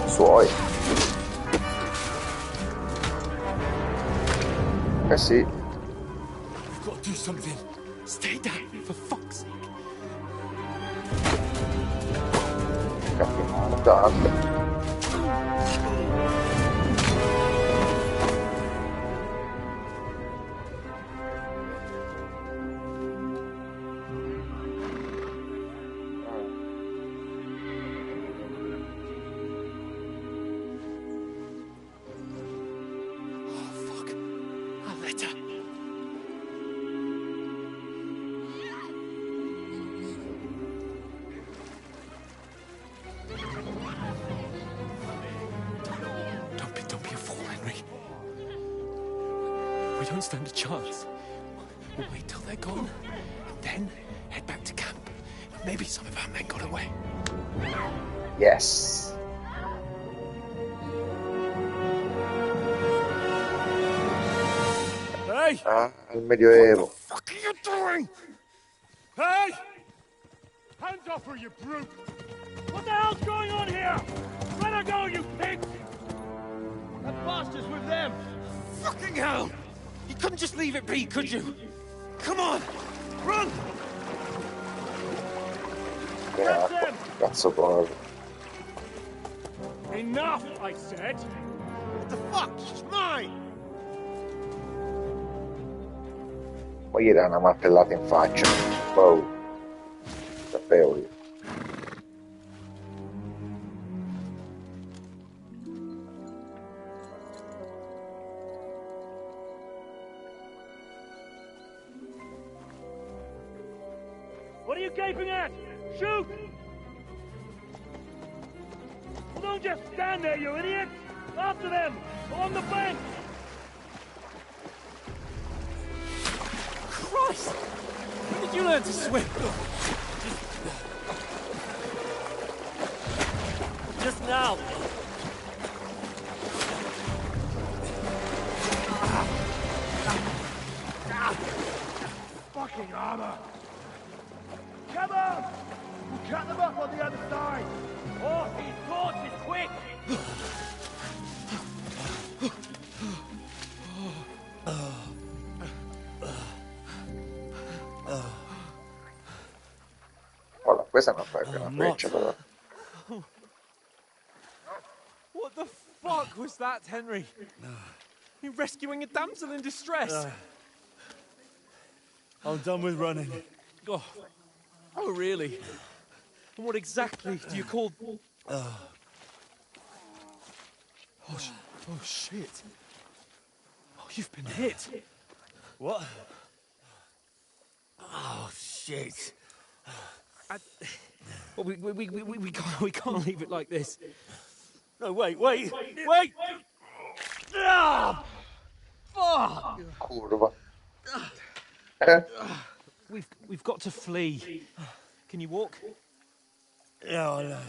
Suoi. Eh sì. We've got to do something. Stay down, for fuck's sake. Tante. Don't stand a chance. We'll wait till they're gone, and then head back to camp. Maybe some of our men got away. Yes. Hey! Ah, il Medioevo. What the fuck are you doing? Hey! Hands off her, you brute! What the hell's going on here? Let her go, you pigs! That bastard's with them! Fucking hell! You couldn't just leave it be, could you? Come on! Run! Yeah, cazzo proprio. Enough, I said! What the fuck? She's mine! Poi gli dà una martellata in faccia. Wow. Sapevo io. What are you gaping at? Shoot! Well, don't just stand there, you idiot! After them! On the bank! Christ! When did you learn to swim? Just now. Fucking armor! Come on! We'll cut them up on the other side! Oh, these torches, quick! Guarda, questa non fa che una freccia però. What the was that, Henry? You rescuing a damsel in distress? I'm done with running. Oh, oh, really? And what exactly do you call... Oh, oh, shit. Oh, you've been hit. What? Oh, shit. Well, we can't leave it like this. No, wait! Ah! Fuck! Curva. We've got to flee. Can you walk? Yeah, I know.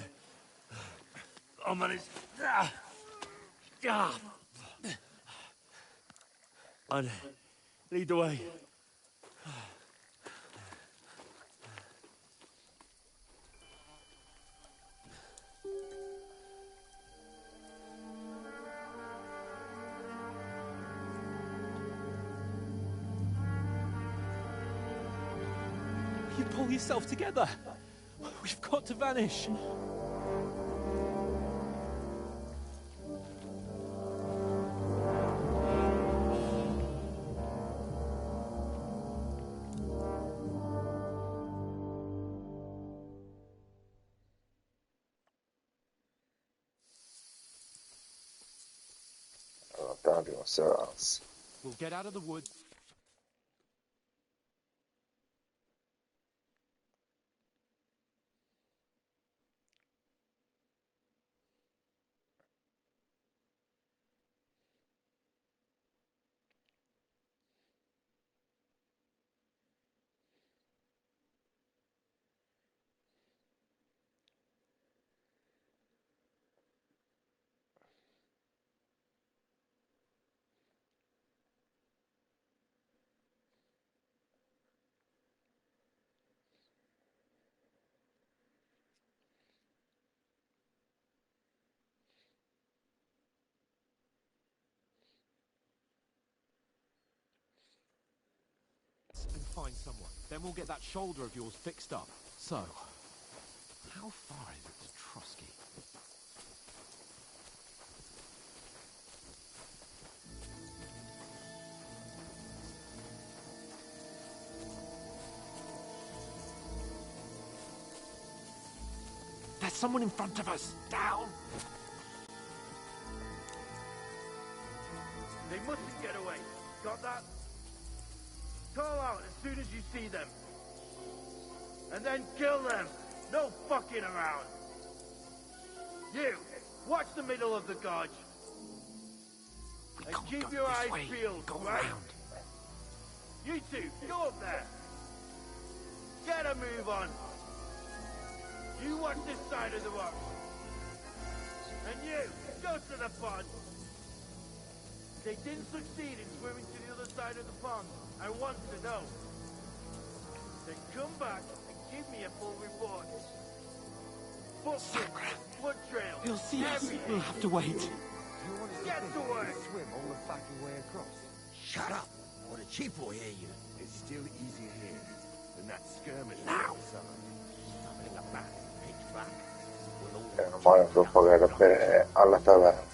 I'll manage. I'd lead the way. You pull yourself together. We've got to vanish. Allontana di osservanza. We'll get out of the woods. And find someone. Then we'll get that shoulder of yours fixed up. So, how far is it to Trotsky? There's someone in front of us! Down! They mustn't get away. Got that? Call out as soon as you see them. And then kill them. No fucking around. You, watch the middle of the gorge. And keep your eyes peeled, right? You two, go up there. Get a move on. You watch this side of the rock. And you, go to the pond. They didn't succeed in swimming to the other side of the pond. I want to know. Then come back and give me a full report. Footprints, blood trails, He'll see us. everything. We'll have to wait. Get to work. Swim all the fucking way across. Shut up, or the chief will hear you. It's still easier here than that skirmish Now. outside. Something like that. Pitch back. We'll all Non muore dopo aver bere alla taverna.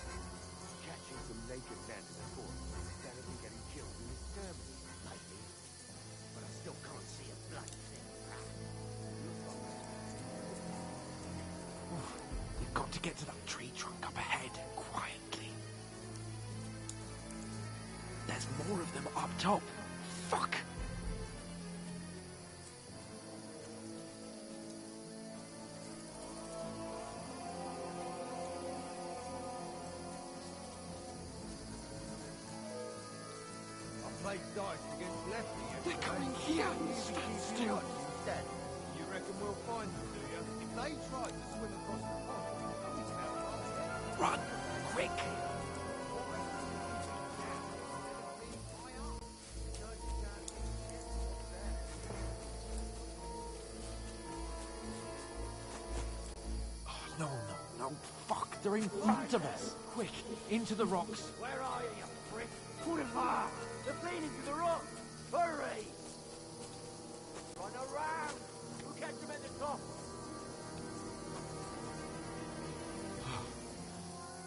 Catching some naked men in the fort instead of me getting killed in this skirmish. maybe. But I still can't see a bloody thing. We've got to get to that tree trunk up ahead, quietly. There's more of them up top. Fuck! I played dice against Lefty. They're coming here! Stand still! Instead, you reckon we'll find them, do you? If they tried to swim across the pond, we can outrun them. Run! Quick! Oh, no. Fuck, they're in front of us. Quick, into the rocks. Where are you, you prick? Put him far. They're bleeding to the rock. Hurry! Run around. We'll catch them at the top.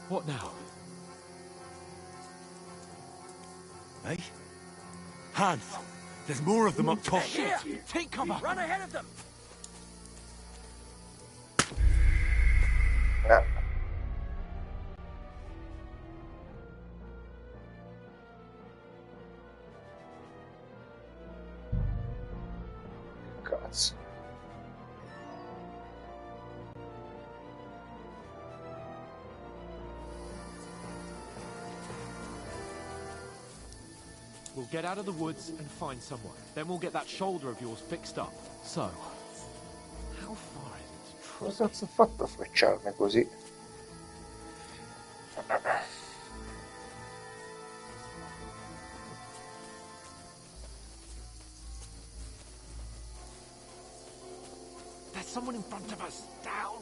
What now? Eh? Hans, there's more of them up top. Here! Take cover! Run ahead of them! Ah. Cazzo. We'll get out of the woods and find somewhere. Then we'll get that shoulder of yours fixed up. So, how far is it to Come Trusky? cazzo ho fatto a frecciarmi così? There's someone in front of us. Down.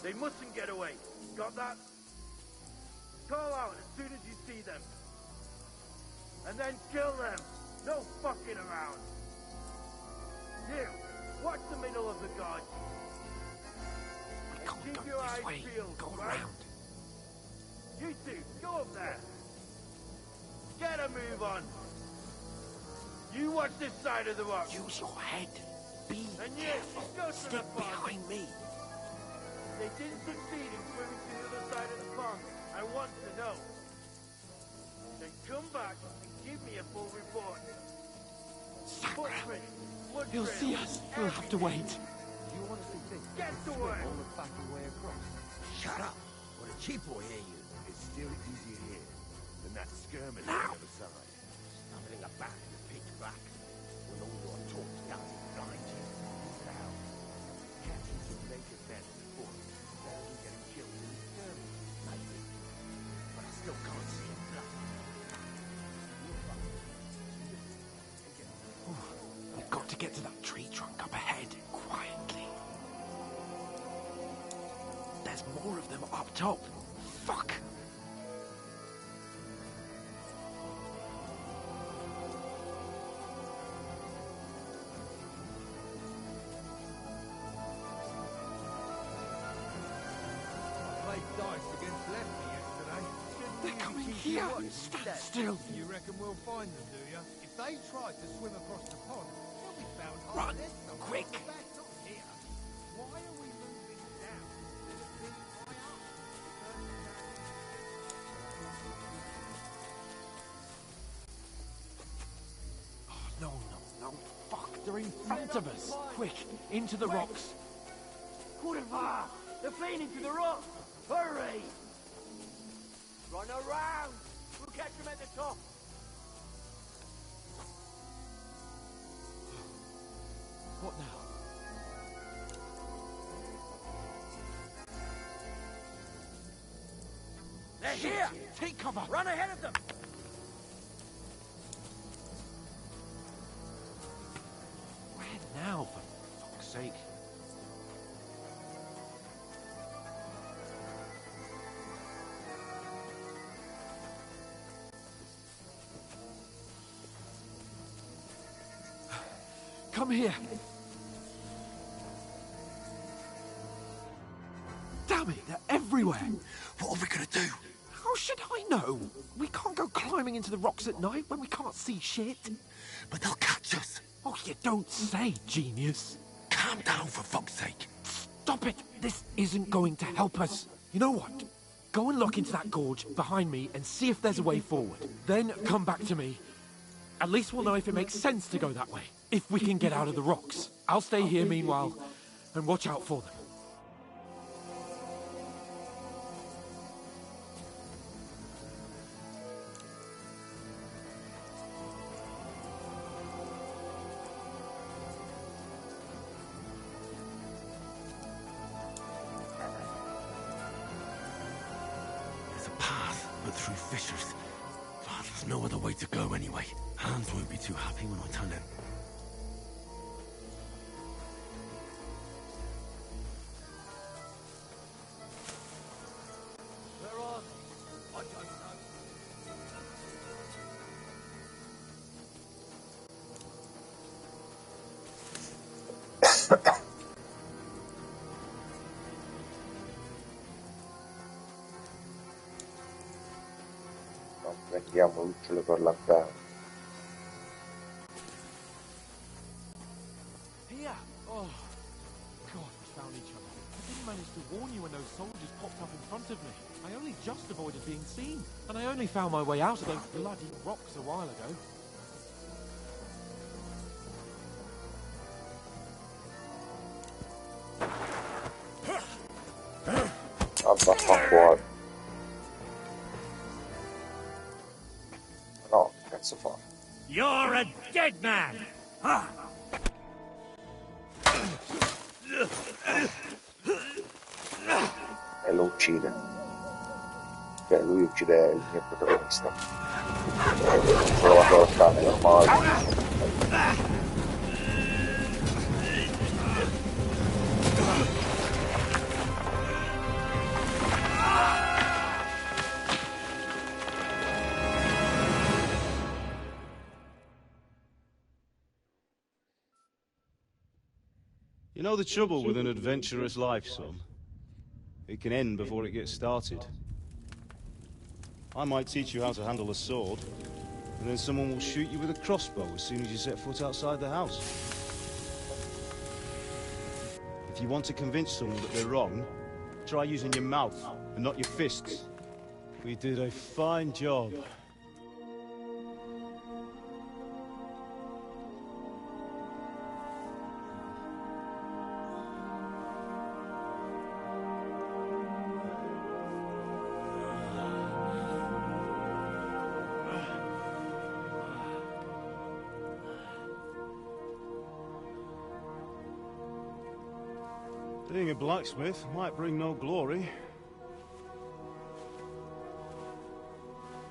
They mustn't get away. Got that? Call out as soon as you see them. And then kill them. No fucking around. You, watch the middle of the guard. We can't Keep go your this eyes way. peeled, Go right? around. You two, go up there. Get a move on. You watch this side of the rock. Use your head. Be And you, careful. go to Stick the pond. behind me. They didn't succeed in swimming to the other side of the pond. I want to know. Then come back and give me a full report. Footprints, blood He'll trails, see us. We'll have to wait. You honestly think Get you to can work. swim all the fucking way across? Shut up! Or the cheap will hear you. It's still easier here than that skirmish on the other side. Stumbling about in the pitch black when all your talk does is blind you. Now, catching some naked men in the forest is better than getting killed in a skirmish, maybe. But I still can't see him bluff. We've got to get to that tree trunk up ahead, quietly. There's more of them up top. Fuck! Played dice against Lefty yesterday. They're coming here! Stand still! You reckon we'll find them, do you? If they try to swim across the pond, they'll be found Run, hard. There's no quick. way back, not here. Why are we moving down? Moving high up. Oh, no, no, no. Fuck, they're in front of us. Quick, into the rocks. Kurva! They're fleeing into the rock! Hurry! Run around! We'll catch them at the top! What now? They're here! Take cover! Run ahead of them! Where now, for fuck's sake? Come here! Damn it, they're everywhere! What are we gonna do? How should I know? We can't go climbing into the rocks at night when we can't see shit. But they'll catch us. Oh, you don't say, genius. Calm down, for fuck's sake. Stop it! This isn't going to help us. You know what? Go and look into that gorge behind me and see if there's a way forward. Then come back to me. At least we'll know if it makes sense to go that way. If we can get out of the rocks. I'll stay here meanwhile and watch out for them. There's a path, but through fissures. Ah, there's no other way to go anyway. Hans won't be too happy when I tell him. Where are they? I don't know. prendiamo lucciole per lanterna. Here! Oh, God, we found each other. I didn't manage to warn you when those soldiers popped up in front of me. I only just avoided being seen. And I only found my way out of those bloody rocks a while ago. Vaffanculo. No, che cazzo fa? You're a dead man! Ah. E lo uccide. Cioè, lui uccide il mio protagonista. Ho provato al cane ormai. You know the trouble with an adventurous life, son? It can end before it gets started. I might teach you how to handle a sword, and then someone will shoot you with a crossbow as soon as you set foot outside the house. If you want to convince someone that they're wrong, try using your mouth and not your fists. We did a fine job. Being a blacksmith might bring no glory,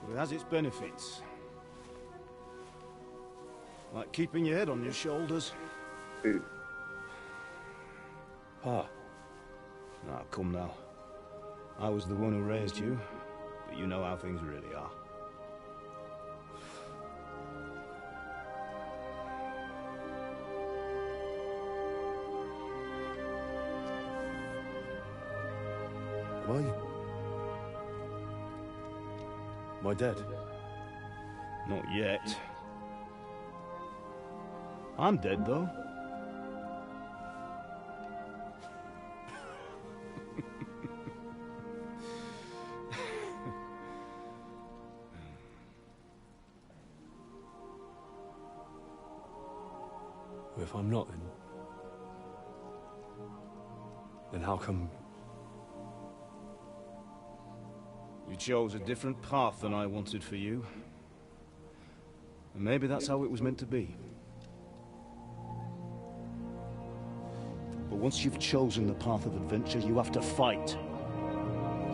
but it has its benefits. Like keeping your head on your shoulders. Ah. Now, come now. I was the one who raised you, but you know how things really are. Am I dead? Not yet. I'm dead, though. If I'm not, then how come... You chose a different path than I wanted for you. And maybe that's how it was meant to be. But once you've chosen the path of adventure, you have to fight.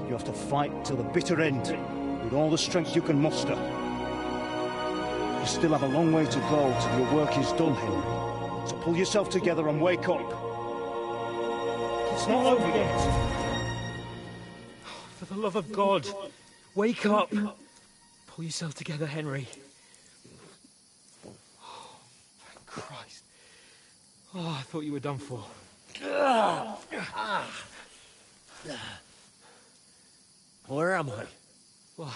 You have to fight till the bitter end, with all the strength you can muster. You still have a long way to go till your work is done, Henry. So pull yourself together and wake up. It's not over yet. For the love of God, wake up. Pull yourself together, Henry. Oh, thank Christ. Oh, I thought you were done for. Where am I? Well,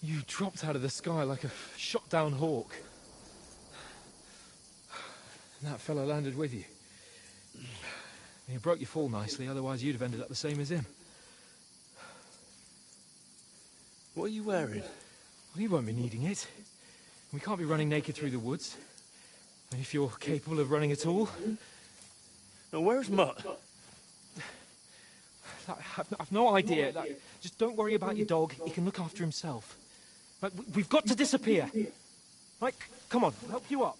you dropped out of the sky like a shot-down hawk. And that fella landed with you. And you broke your fall nicely, otherwise you'd have ended up the same as him. What are you wearing? Well, you won't be needing it. We can't be running naked through the woods. And if you're capable of running at all. Now, where's Mutt? I've no idea. Just don't worry about your dog. He can look after himself. Like, we've got to disappear. Right, come on, help you up.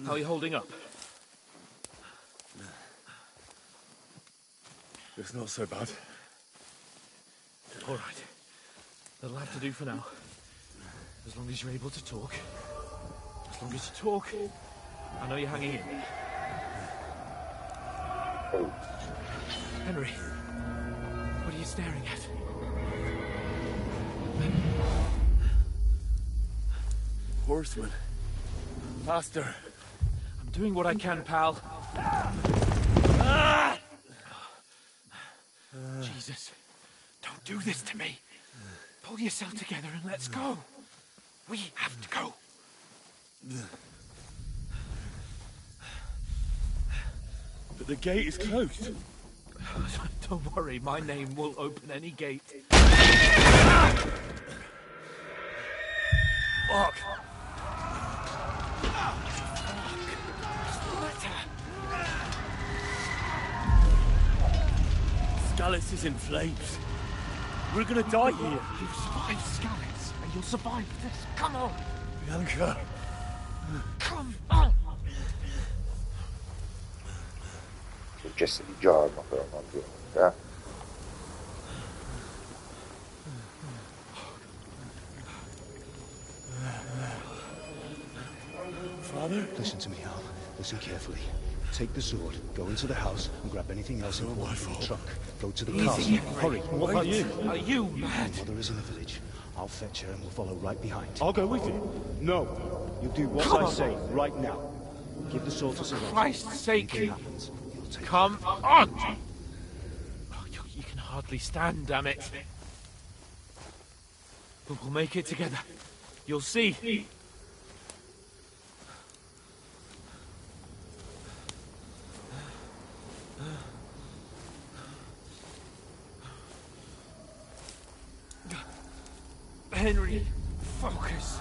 How are you holding up? It's not so bad. All right. That'll have to do for now. As long as you're able to talk. As long as you talk. I know you're hanging in. Henry, what are you staring at? Horseman. Faster. I'm doing what I can, pal. Jesus, don't do this to me. Pull yourself together and let's go. We have to go. But the gate is closed. Don't worry, my name will open any gate. Fuck. Scallis is in flames. We're gonna die here. You've survived Scallis, and you'll survive this. Come on. Bianca. Come on. Successi di giorno però, non di notte, eh. Father? Listen to me, Al. Listen carefully. Take the sword, go into the house, and grab anything else important from the trunk. Go to the castle. Hurry. What about you? Are you mad? My mother is in the village. I'll fetch her and we'll follow right behind. I'll go with you. No. You do what I say right now. Give the sword to Sir Roger. For Christ's sake. Anything happens, you'll take Come on! Oh, you can hardly stand, damn it. But we'll make it together. You'll see. Henry, focus.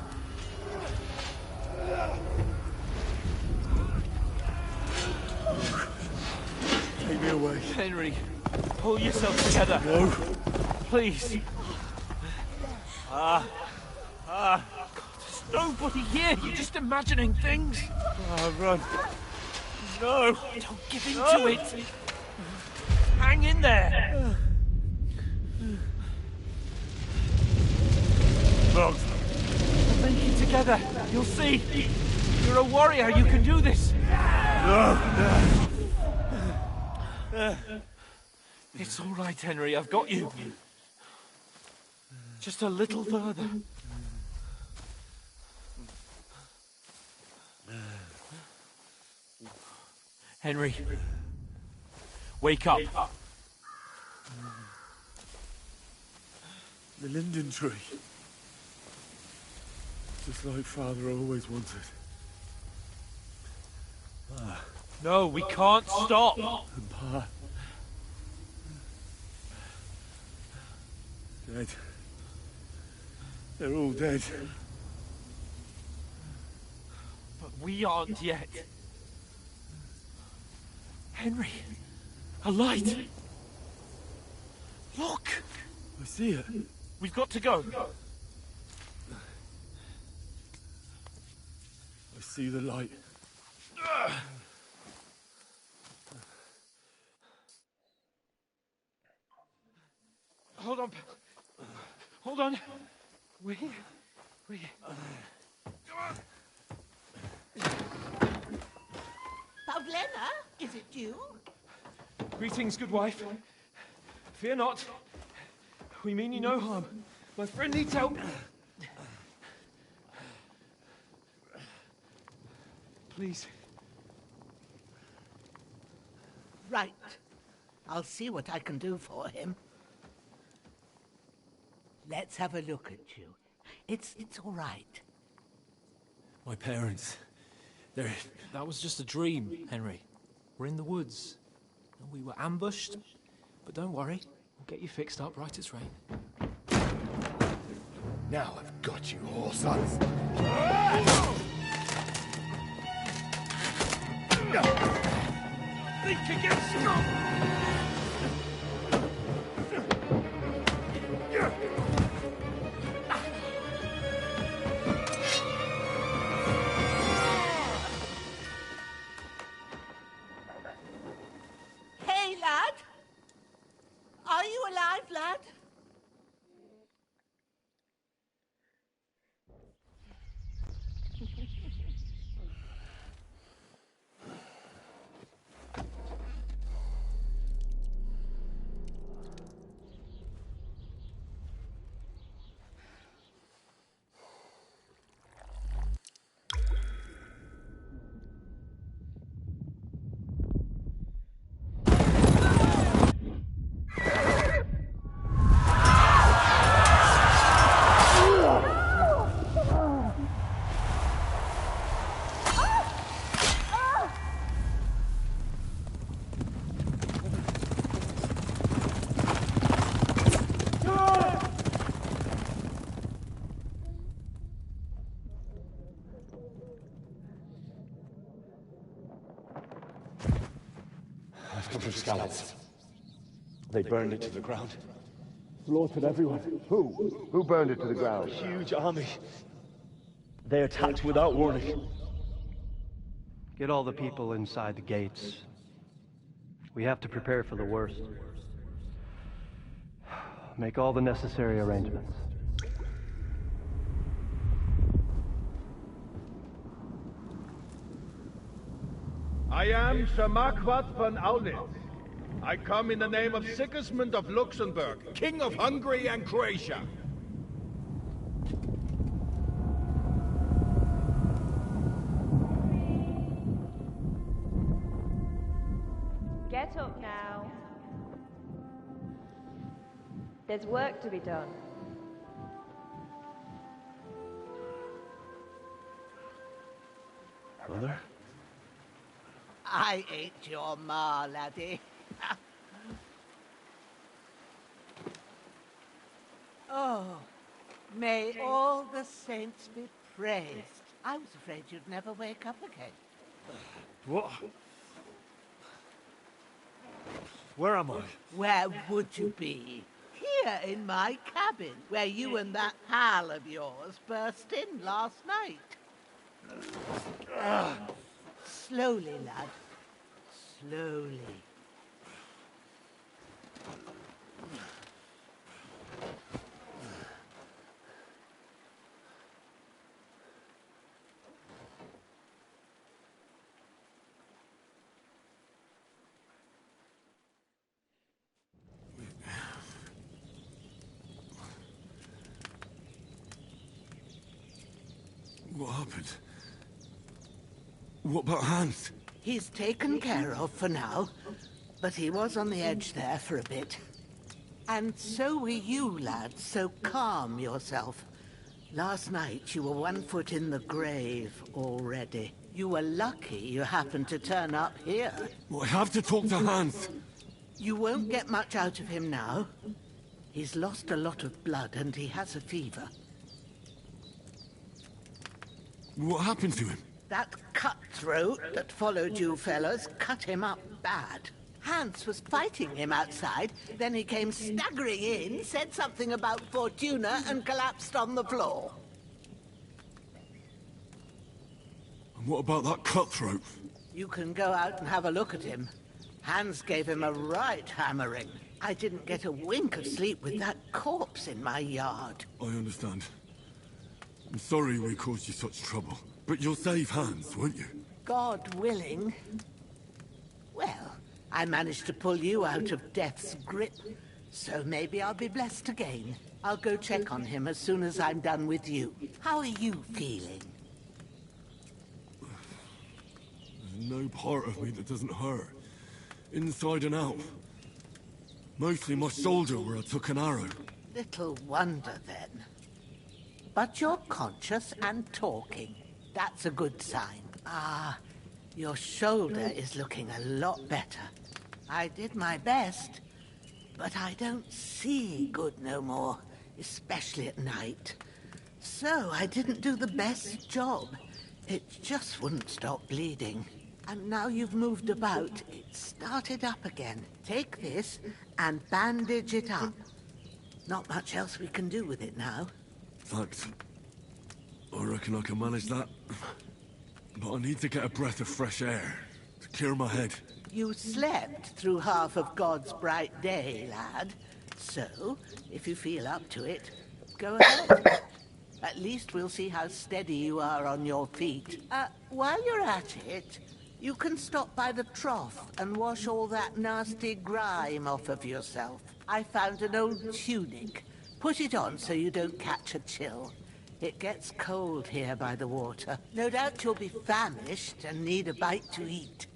Take me away. Henry, pull yourself together. No. Please. God, there's nobody here. You're just imagining things. Run. No. Don't give in to it. Hang in there. Wrong. We'll make it together. You'll see. You're a warrior. You can do this. No. It's all right, Henry. I've got you. Just a little further. Henry, wake up. The linden tree. Just like Father always wanted. No, we can't stop. And Pa. Dead. They're all dead. But we aren't yet. Henry, a light. Look. I see it. We've got to go. I see the light. Hold on. Hold on. We're here. We're here. Pavlena, is it you? Greetings, good wife. Fear not. We mean you no harm. My friend needs help. Please. Right. I'll see what I can do for him. Let's have a look at you. It's all right. My parents. That was just a dream, Henry. We're in the woods. We were ambushed. But don't worry. We'll get you fixed up right as rain. Now I've got you, whoresons. Think again, Hey, lad! Are you alive, lad? I've come from Scallops. They burned it to the ground. Slaughtered everyone. Who? Who burned it to the ground? A huge army. They attacked without warning. Get all the people inside the gates. We have to prepare for the worst. Make all the necessary arrangements. I am Sir Marquardt von Aulitz. I come in the name of Sigismund of Luxembourg, King of Hungary and Croatia. Get up now. There's work to be done. Mother? I ain't your ma, laddie. Oh, may all the saints be praised. I was afraid you'd never wake up again. What? Where am I? Where would you be? Here in my cabin, where you and that pal of yours burst in last night. Slowly, lad. Slowly. What happened? What about Hans? He's taken care of for now, but he was on the edge there for a bit. And so were you, lad, so calm yourself. Last night you were 1 foot in the grave already. You were lucky you happened to turn up here. Well, I have to talk to Hans. You won't get much out of him now. He's lost a lot of blood and he has a fever. What happened to him? That cutthroat that followed you fellas cut him up bad. Hans was fighting him outside, then he came staggering in, said something about Fortuna, and collapsed on the floor. And what about that cutthroat? You can go out and have a look at him. Hans gave him a right hammering. I didn't get a wink of sleep with that corpse in my yard. I understand. I'm sorry we caused you such trouble. But you'll save Hans, won't you? God willing. Well, I managed to pull you out of death's grip, so maybe I'll be blessed again. I'll go check on him as soon as I'm done with you. How are you feeling? There's no part of me that doesn't hurt. Inside and out. Mostly my shoulder where I took an arrow. Little wonder then. But you're conscious and talking. That's a good sign. Ah, your shoulder is looking a lot better. I did my best, but I don't see good no more, especially at night. So I didn't do the best job. It just wouldn't stop bleeding. And now you've moved about, it started up again. Take this and bandage it up. Not much else we can do with it now. Thanks. I reckon I can manage that. But I need to get a breath of fresh air to clear my head. You slept through half of God's bright day, lad. So, if you feel up to it, go ahead. At least we'll see how steady you are on your feet. While you're at it, you can stop by the trough and wash all that nasty grime off of yourself. I found an old tunic. Put it on so you don't catch a chill. It gets cold here by the water. No doubt you'll be famished and need a bite to eat.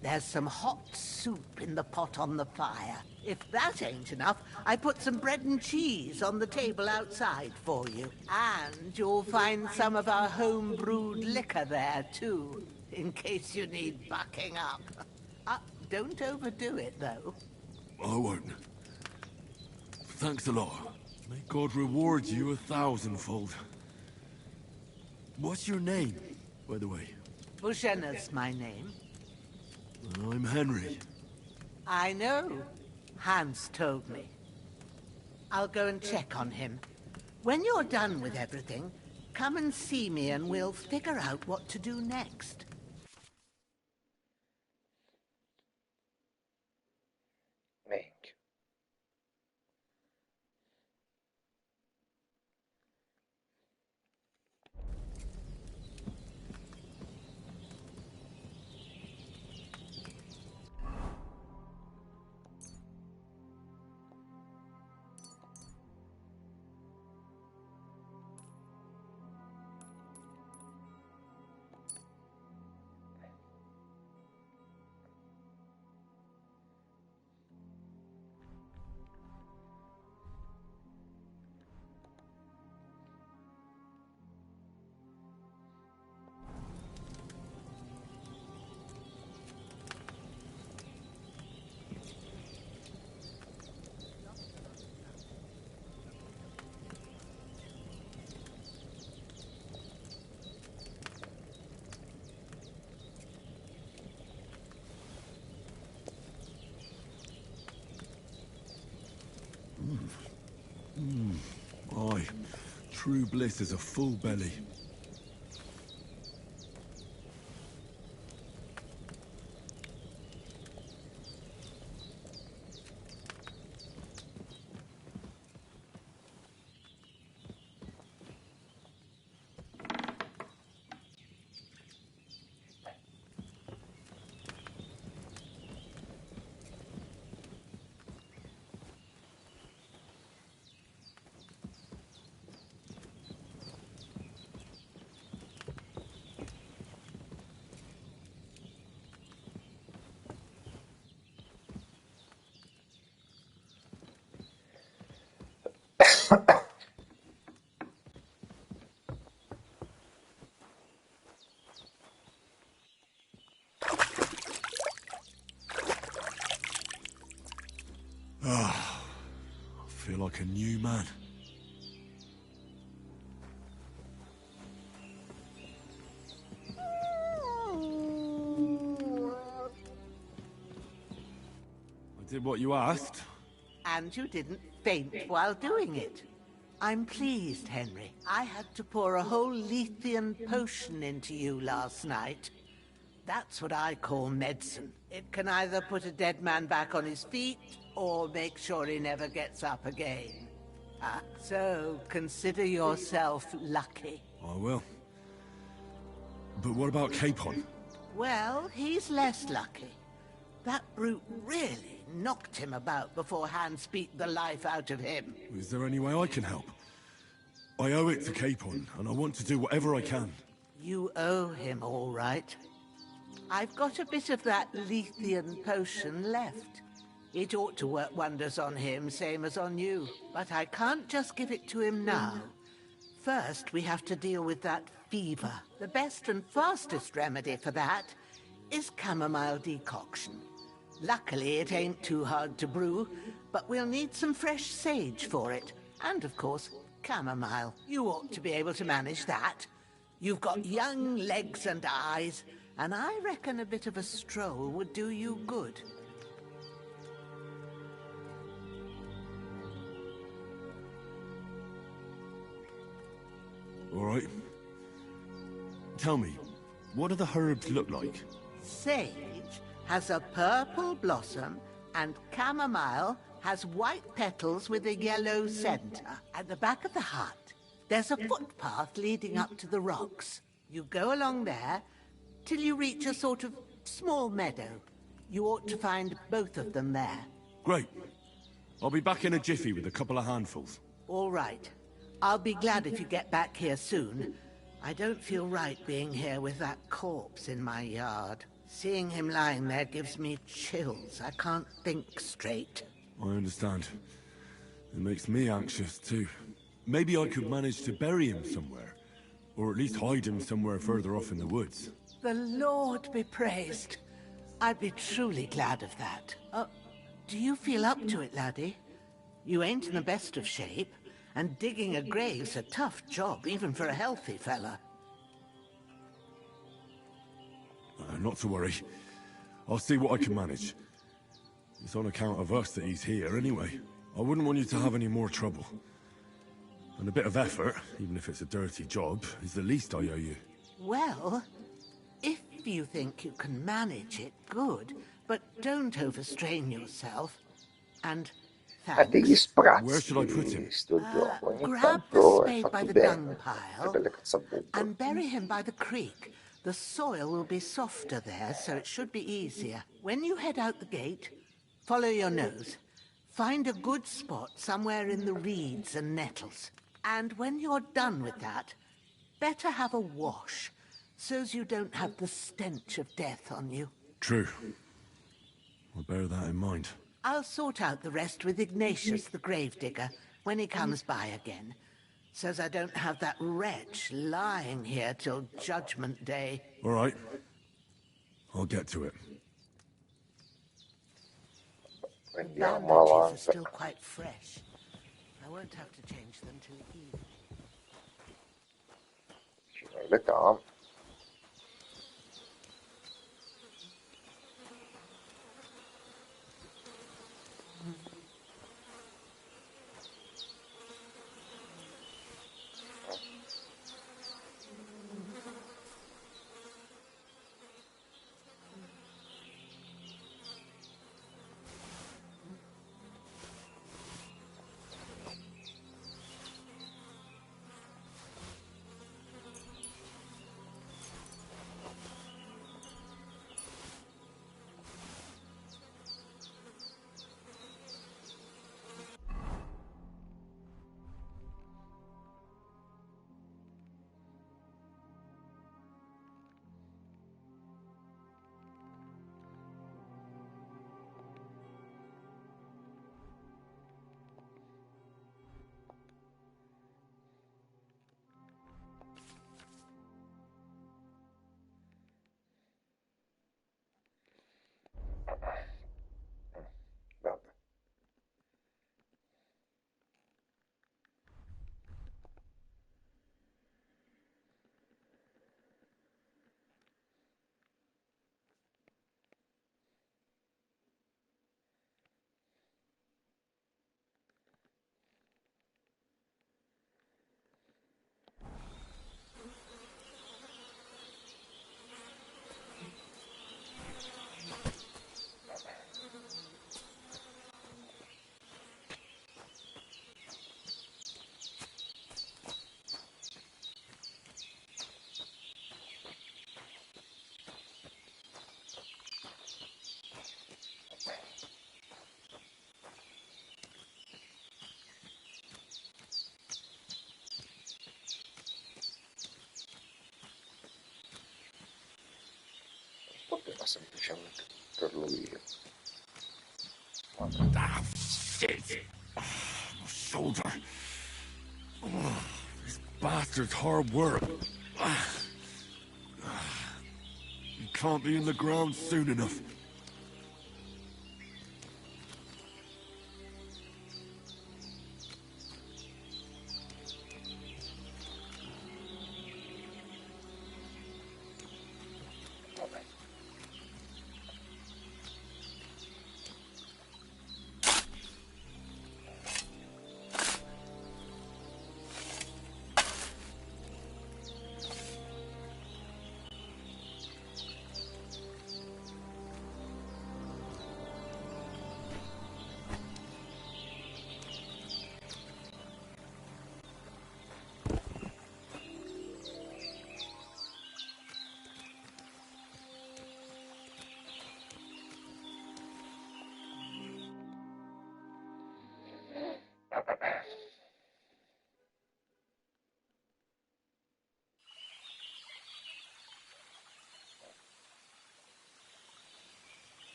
There's some hot soup in the pot on the fire. If that ain't enough, I put some bread and cheese on the table outside for you. And you'll find some of our home-brewed liquor there, too, in case you need bucking up. Don't overdo it, though. I won't. Thanks a lot. May God reward you 1,000-fold. What's your name, by the way? Bushenna's my name. I'm Henry. I know. Hans told me. I'll go and check on him. When you're done with everything, come and see me and we'll figure out what to do next. Minchia. Aye, true bliss is a full belly. Ah, I feel like a new man. I did what you asked. And you didn't faint while doing it. I'm pleased, Henry. I had to pour a whole Lethean potion into you last night. That's what I call medicine. It can either put a dead man back on his feet, or make sure he never gets up again. So consider yourself lucky. I will. But what about Capon? Well, he's less lucky. That brute really knocked him about before Hans beat the life out of him. Is there any way I can help? I owe it to Capon, and I want to do whatever I can. You owe him, all right. I've got a bit of that Lethean potion left. It ought to work wonders on him, same as on you. But I can't just give it to him now. First, we have to deal with that fever. The best and fastest remedy for that is chamomile decoction. Luckily, it ain't too hard to brew, but we'll need some fresh sage for it. And, of course, chamomile. You ought to be able to manage that. You've got young legs and eyes, and I reckon a bit of a stroll would do you good. All right. Tell me, what do the herbs look like? Sage has a purple blossom, and chamomile has white petals with a yellow center. At the back of the hut, There's a footpath leading up to the rocks. You go along there till you reach a sort of small meadow. You ought to find both of them there. Great. I'll be back in a jiffy with a couple of handfuls. All right. I'll be glad if you get back here soon. I don't feel right being here with that corpse in my yard. Seeing him lying there gives me chills. I can't think straight. I understand. It makes me anxious, too. Maybe I could manage to bury him somewhere. Or at least hide him somewhere further off in the woods. The Lord be praised. I'd be truly glad of that. Do you feel up to it, laddie? You ain't in the best of shape, and digging a grave's a tough job, even for a healthy fella. Not to worry. I'll see what I can manage. It's on account of us that he's here, anyway. I wouldn't want you to have any more trouble. And a bit of effort, even if it's a dirty job, is the least I owe you. Well, if you think you can manage it, good. But don't overstrain yourself. And Ha degli thanks. sprazzi Where should I put him? sto gioco. Ogni Grab the tanto è spade by fatto the bene. dung Che pile belle cazzabobbe. and bury him by the creek. The soil will be softer there, so it should be easier. When you head out the gate, follow your nose. Find a good spot somewhere in the reeds and nettles. And when you're done with that, better have a wash, so's you don't have the stench of death on you. True. I'll bear that in mind. I'll sort out the rest with Ignatius, the gravedigger, when he comes by again, so's I don't have that wretch lying here till Judgment Day. All right. I'll get to it. Andiamo Bandages are avanti. still quite fresh. I won't have to change them till evening. L'età. Vabbè. Poteva semplicemente buttarlo via. Ah, shit! My shoulder. This bastard's hard work. You can't be in the ground soon enough.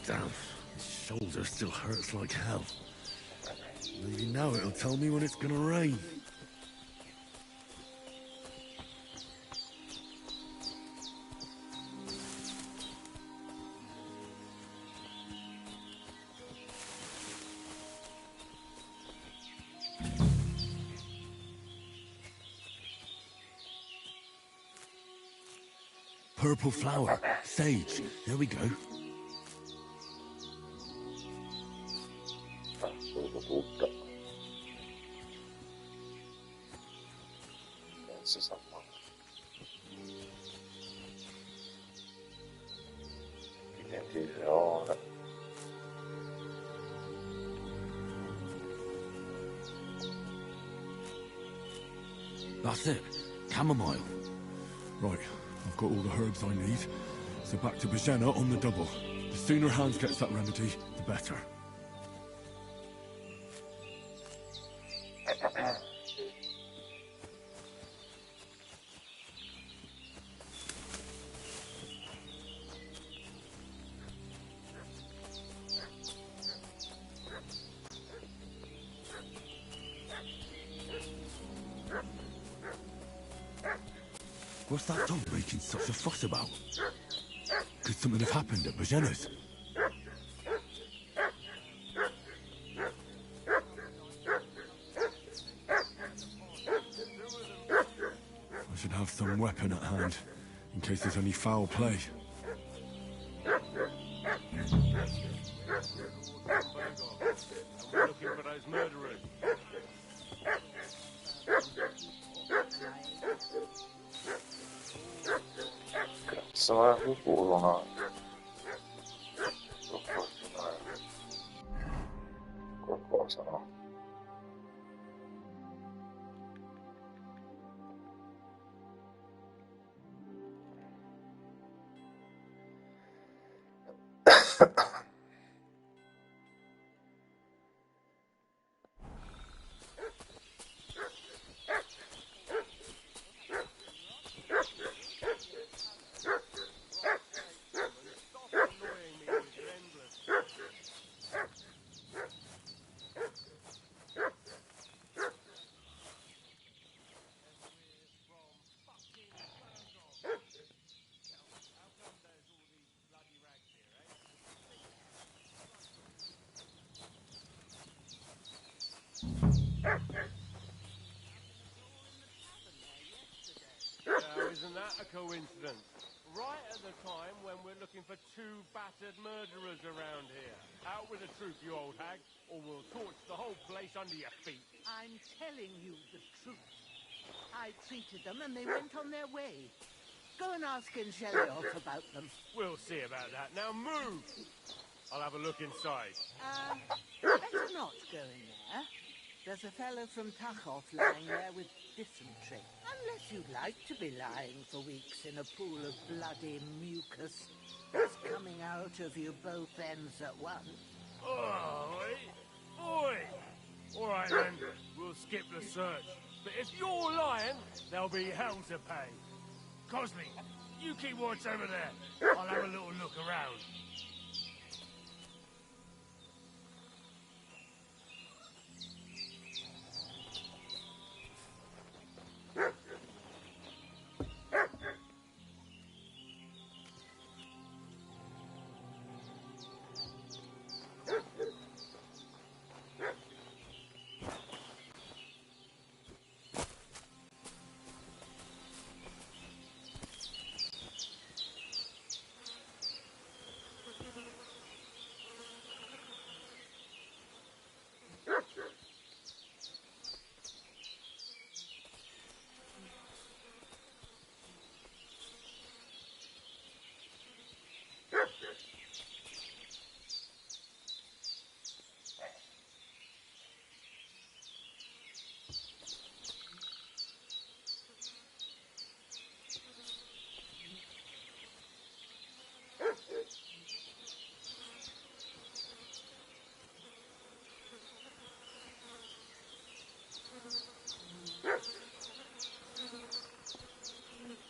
Damn, his shoulder still hurts like hell. Maybe now it'll tell me when it's gonna rain. Purple flower. Sage. There we go. Assurdo tutto. Non si sa mai. I denti di leone. That's it. Chamomile. Right, I've got all the herbs I need. So back to Bajena on the double. The sooner Hans gets that remedy, the better. What's that dog making such a fuss about? Could something have happened at Bajena's? I should have some weapon at hand, in case there's any foul play. We're looking for those murderers. Sarà il culo, no? Qualcosa, no? Now, isn't that a coincidence? Right at the time when we're looking for two battered murderers around here. Out with the truth, you old hag, or we'll torch the whole place under your feet. I'm telling you the truth. I treated them and they went on their way. Go and ask Ingelioff about them. We'll see about that. Now move! I'll have a look inside. Better not go in there. There's a fellow from Tachov lying there with dysentery. Unless you'd like to be lying for weeks in a pool of bloody mucus that's coming out of you both ends at once. Oi! All right then, we'll skip the search. But if you're lying, there'll be hell to pay. Cosley, you keep watch over there. I'll have a little look around.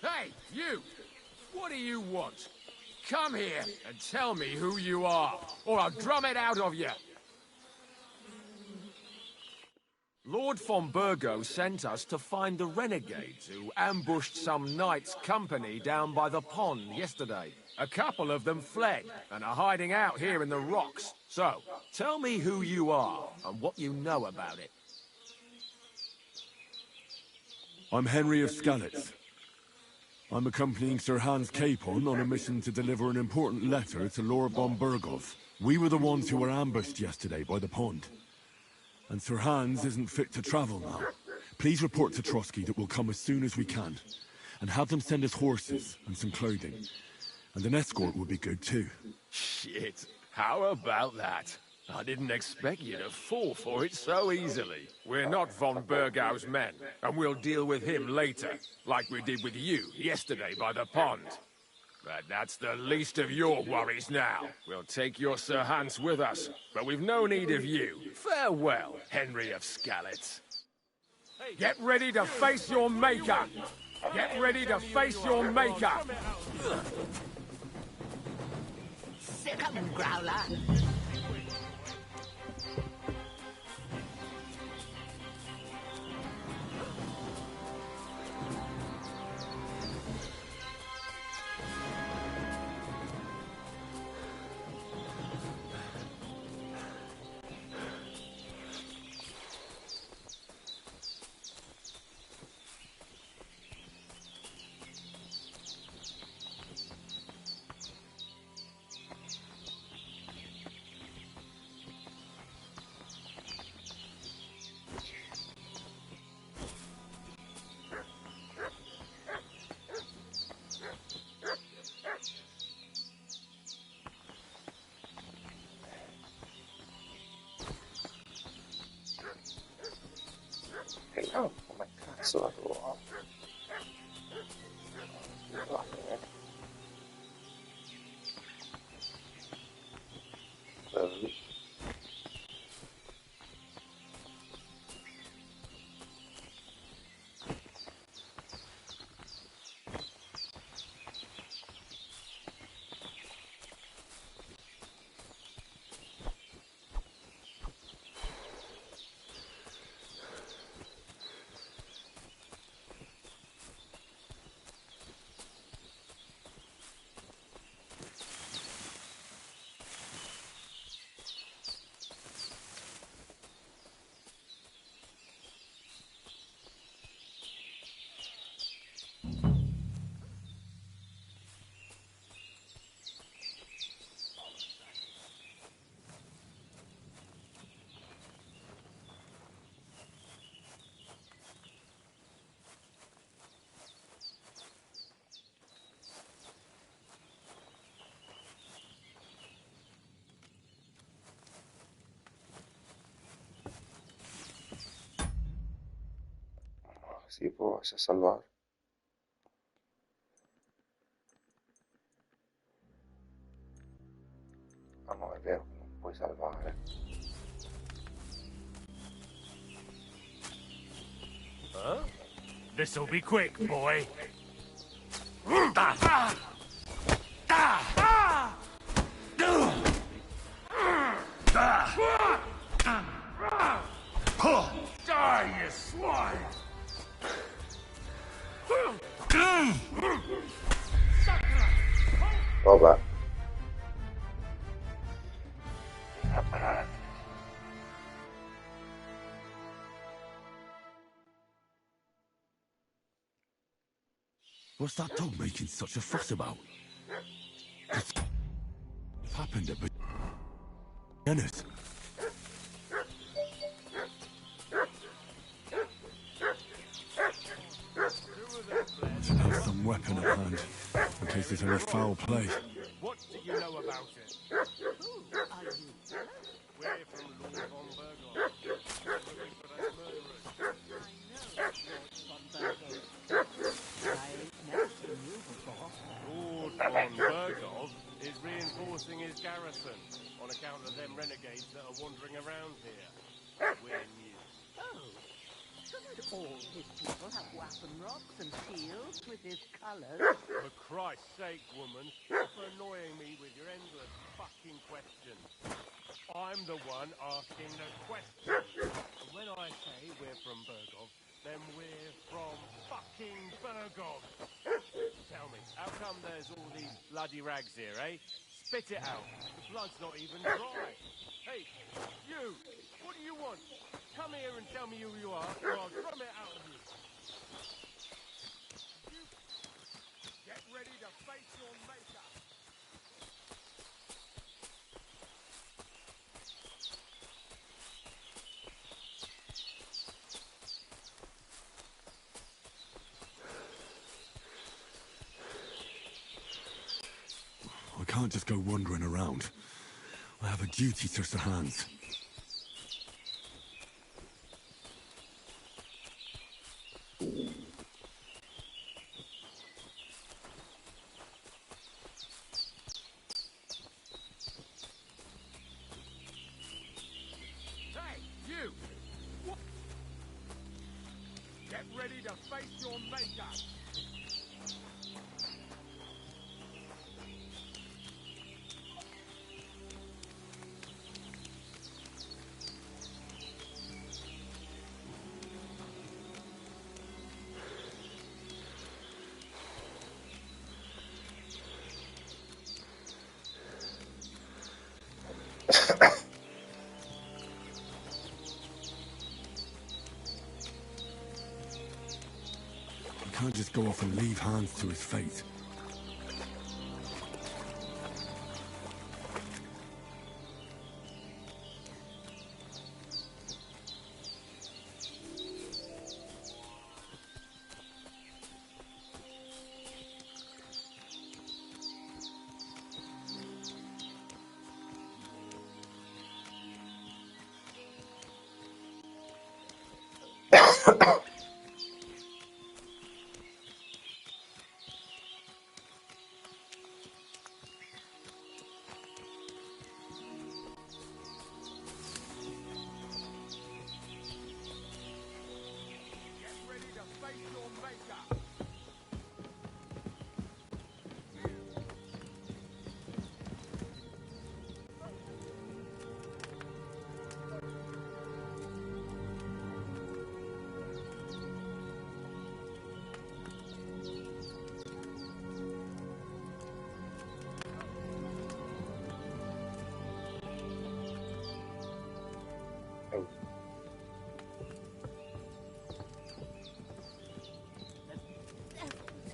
Hey, you! What do you want? Come here and tell me who you are, or I'll drum it out of you. Lord von Burgo sent us to find the renegades who ambushed some knights' company down by the pond yesterday. A couple of them fled and are hiding out here in the rocks. So, tell me who you are and what you know about it. I'm Henry of Skalitz. I'm accompanying Sir Hans Capon on a mission to deliver an important letter to Lord von Burgov. We were the ones who were ambushed yesterday by the pond. And Sir Hans isn't fit to travel now. Please report to Trotsky that we'll come as soon as we can. And have them send us horses and some clothing. And an escort would be good too. Shit, how about that? I didn't expect you to fall for it so easily. We're not von Burgau's men, and we'll deal with him later, like we did with you yesterday by the pond. But that's the least of your worries now. We'll take your Sir Hans with us, but we've no need of you. Farewell, Henry of Skalitz. Get ready to face your maker! Get ready to face your maker! Sick 'em, Growler. No, come cazzo la trovo? Si può salvare. Ah no, è vero che non puoi salvare. Huh? This'll be quick, boy. Die, you swine! Vabbè. What's that dog making such a fuss about? What's happened at Ennis? Should have some weapon at hand, in case there's any foul play. What do you know about it? Who are you? We're from Lord von Burgov. Looking for those murderers. I know Lord von Burgov. I ain't never seen you before. Lord von Burgov is reinforcing his garrison on account of them renegades that are wandering around here. We're new. Oh, so Don't all his people have weapon rocks and shields with his colours? For Christ's sake, woman, stop annoying me with your endless fucking questions. I'm the one asking the questions. And when I say we're from Burgov, then we're from fucking Burgov. Tell me, how come there's all these bloody rags here, eh? Spit it out. The blood's not even dry. Hey, you! What do you want? Come here and tell me who you are, or I'll drum it out of you. You get ready to face your maker. I can't just go wandering around. I have a duty to Sir Hans. Hey, you! What? Get ready to face your maker. I can't just go off and leave Hans to his fate.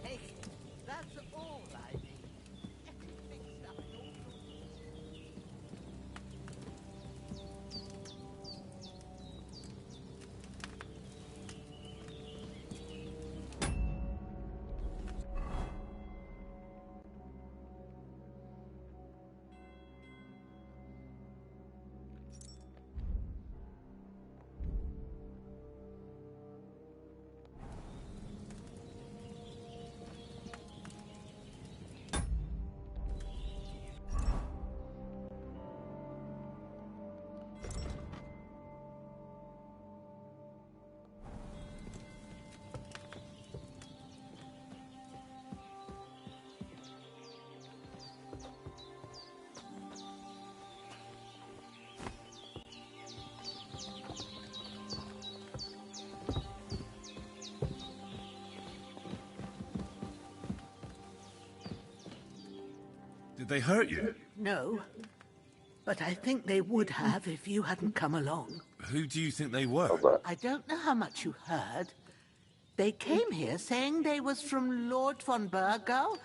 Take it. That's all I need. Getting fixed up in all Did they hurt you? No, but I think they would have if you hadn't come along. Who do you think they were? I don't know how much you heard. They came here saying they was from Lord von Burgo,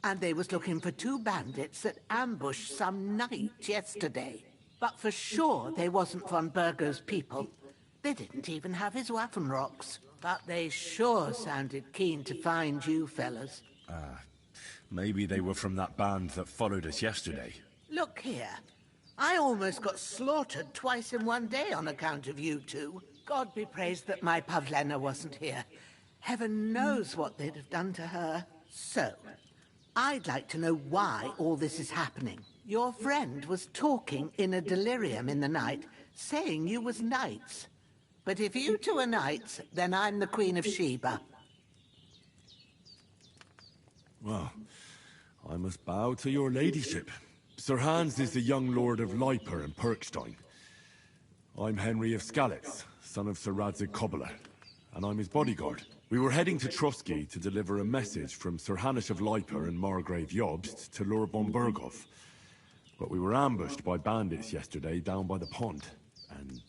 and they was looking for two bandits that ambushed some knight yesterday. But for sure they wasn't von Burgo's people. They didn't even have his weapon rocks. But they sure sounded keen to find you fellas. Maybe they were from that band that followed us yesterday. Look here. I almost got slaughtered twice in one day on account of you two. God be praised that my Pavlena wasn't here. Heaven knows what they'd have done to her. So, I'd like to know why all this is happening. Your friend was talking in a delirium in the night, saying you was knights. But if you two are knights, then I'm the Queen of Sheba. Well, I must bow to your ladyship. Sir Hans is the young lord of Leiper and Perkstein. I'm Henry of Skalitz, son of Sir Radzig Kobyla, and I'm his bodyguard. We were heading to Trotsky to deliver a message from Sir Hanush of Leiper and Margrave Jobst to Lord von Berghoff. But we were ambushed by bandits yesterday down by the pond, and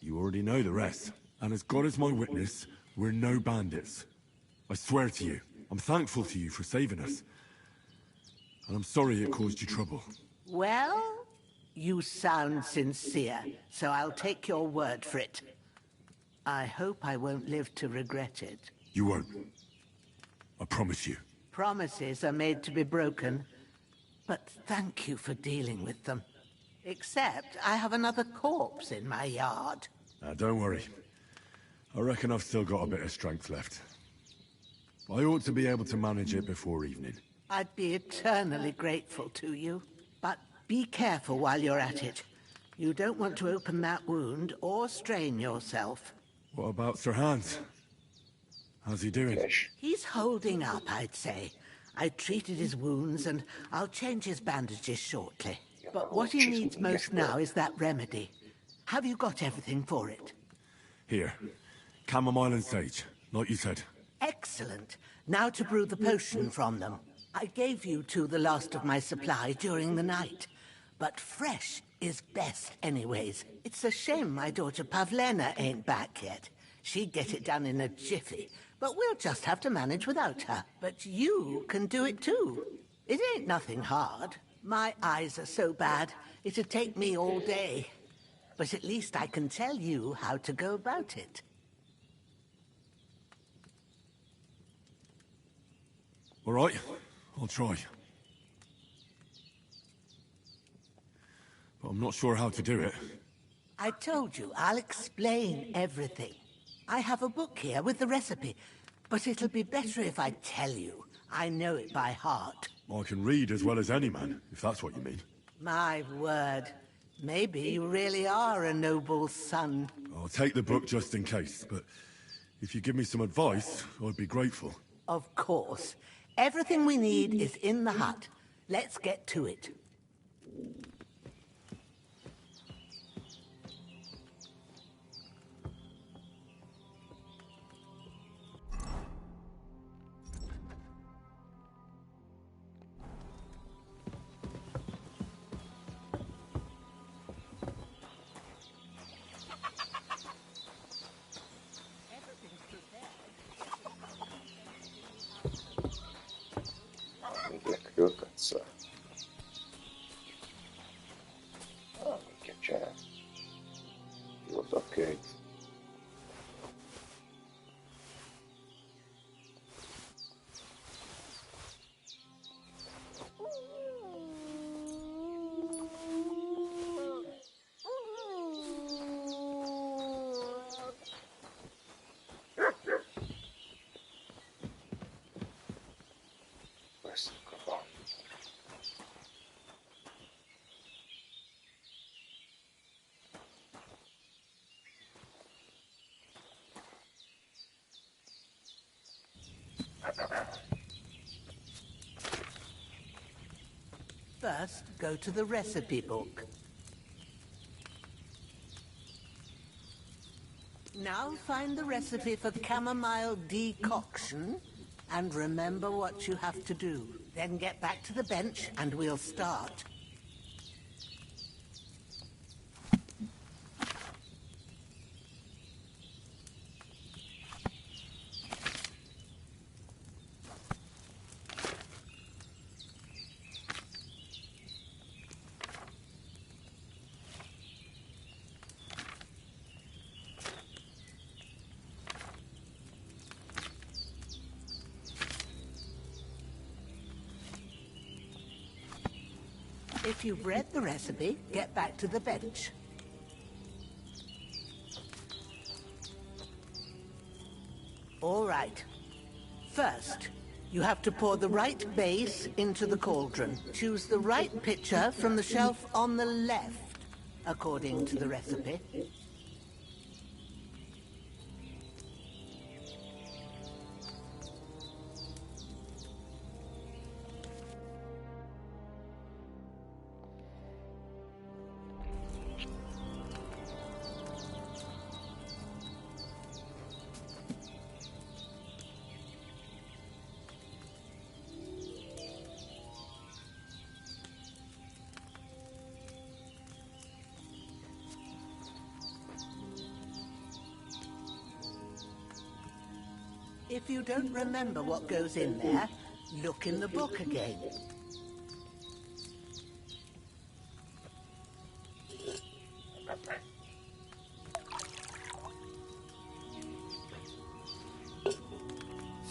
you already know the rest. And as God is my witness, we're no bandits. I swear to you, I'm thankful to you for saving us. And I'm sorry it caused you trouble. Well, you sound sincere, so I'll take your word for it. I hope I won't live to regret it. You won't. I promise you. Promises are made to be broken, but thank you for dealing with them. Except I have another corpse in my yard. Now, don't worry. I reckon I've still got a bit of strength left. I ought to be able to manage it before evening. I'd be eternally grateful to you. But be careful while you're at it. You don't want to open that wound or strain yourself. What about Sir Hans? How's he doing? He's holding up, I'd say. I treated his wounds and I'll change his bandages shortly. But what he needs most now is that remedy. Have you got everything for it? Here. Chamomile and sage, like you said. Excellent. Now to brew the potion from them. I gave you two the last of my supply during the night. But fresh is best anyways. It's a shame my daughter Pavlena ain't back yet. She'd get it done in a jiffy. But we'll just have to manage without her. But you can do it too. It ain't nothing hard. My eyes are so bad, it'd take me all day. But at least I can tell you how to go about it. All right, I'll try. But I'm not sure how to do it. I told you, I'll explain everything. I have a book here with the recipe, but it'll be better if I tell you. I know it by heart. I can read as well as any man, if that's what you mean. My word. Maybe you really are a noble son. I'll take the book just in case, but if you give me some advice, I'd be grateful. Of course. Everything we need is in the hut. Let's get to it. Che cazzo è? Ah, che c'è? Ok. Questo qua. First, go to the recipe book. Now find the recipe for chamomile decoction and remember what you have to do. Then get back to the bench and we'll start. If you've read the recipe, get back to the bench. All right. First, you have to pour the right base into the cauldron. Choose the right pitcher from the shelf on the left, according to the recipe. If you don't remember what goes in there, look in the book again.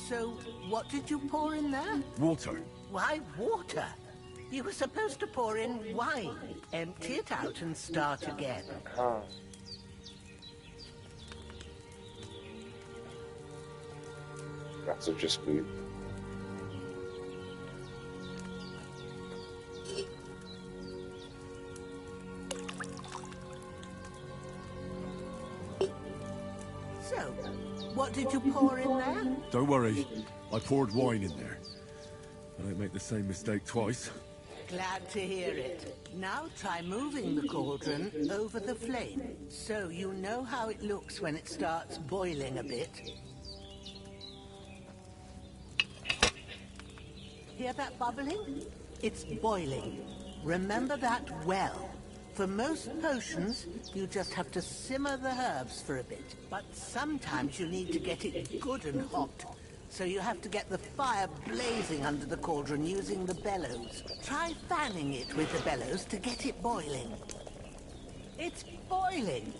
So, what did you pour in there? Water. Why water? You were supposed to pour in wine. Empty it out and start again. Cazzo c'è scritto? So, what did you pour in there? Don't worry. I poured wine in there. I don't make the same mistake twice. Glad to hear it. Now try moving the cauldron over the flame, so you know how it looks when it starts boiling a bit. Hear that bubbling? It's boiling. Remember that well. For most potions, you just have to simmer the herbs for a bit. But sometimes you need to get it good and hot. So you have to get the fire blazing under the cauldron using the bellows. Try fanning it with the bellows to get it boiling. It's boiling!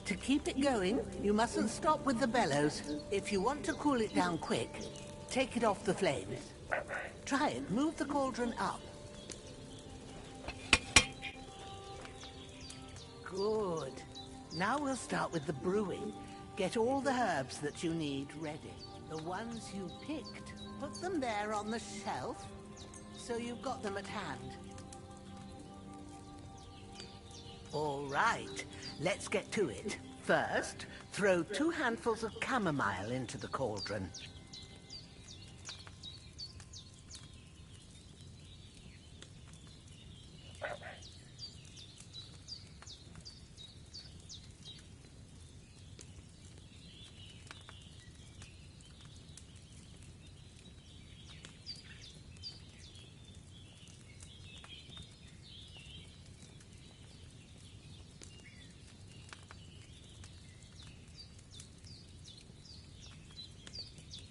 To keep it going, you mustn't stop with the bellows. If you want to cool it down quick, take it off the flames. Try it. Move the cauldron up. Good. Now we'll start with the brewing. Get all the herbs that you need ready. The ones you picked, put them there on the shelf, so you've got them at hand. All right, let's get to it. First, throw 2 handfuls of chamomile into the cauldron.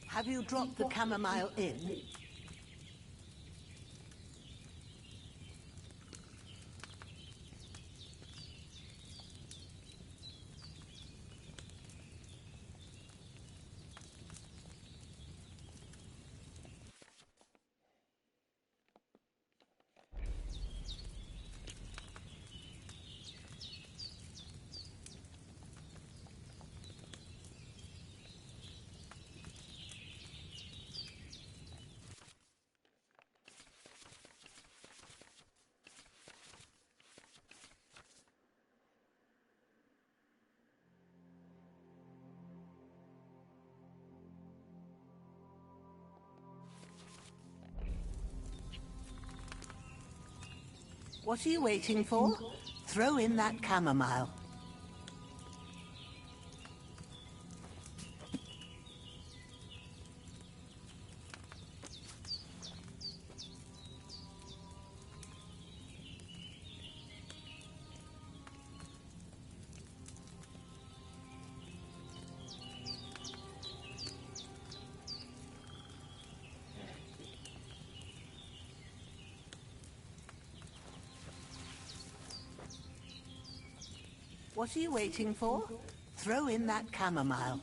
Have you dropped the chamomile in? What are you waiting for? Throw in that chamomile. What are you waiting for? Throw in that chamomile.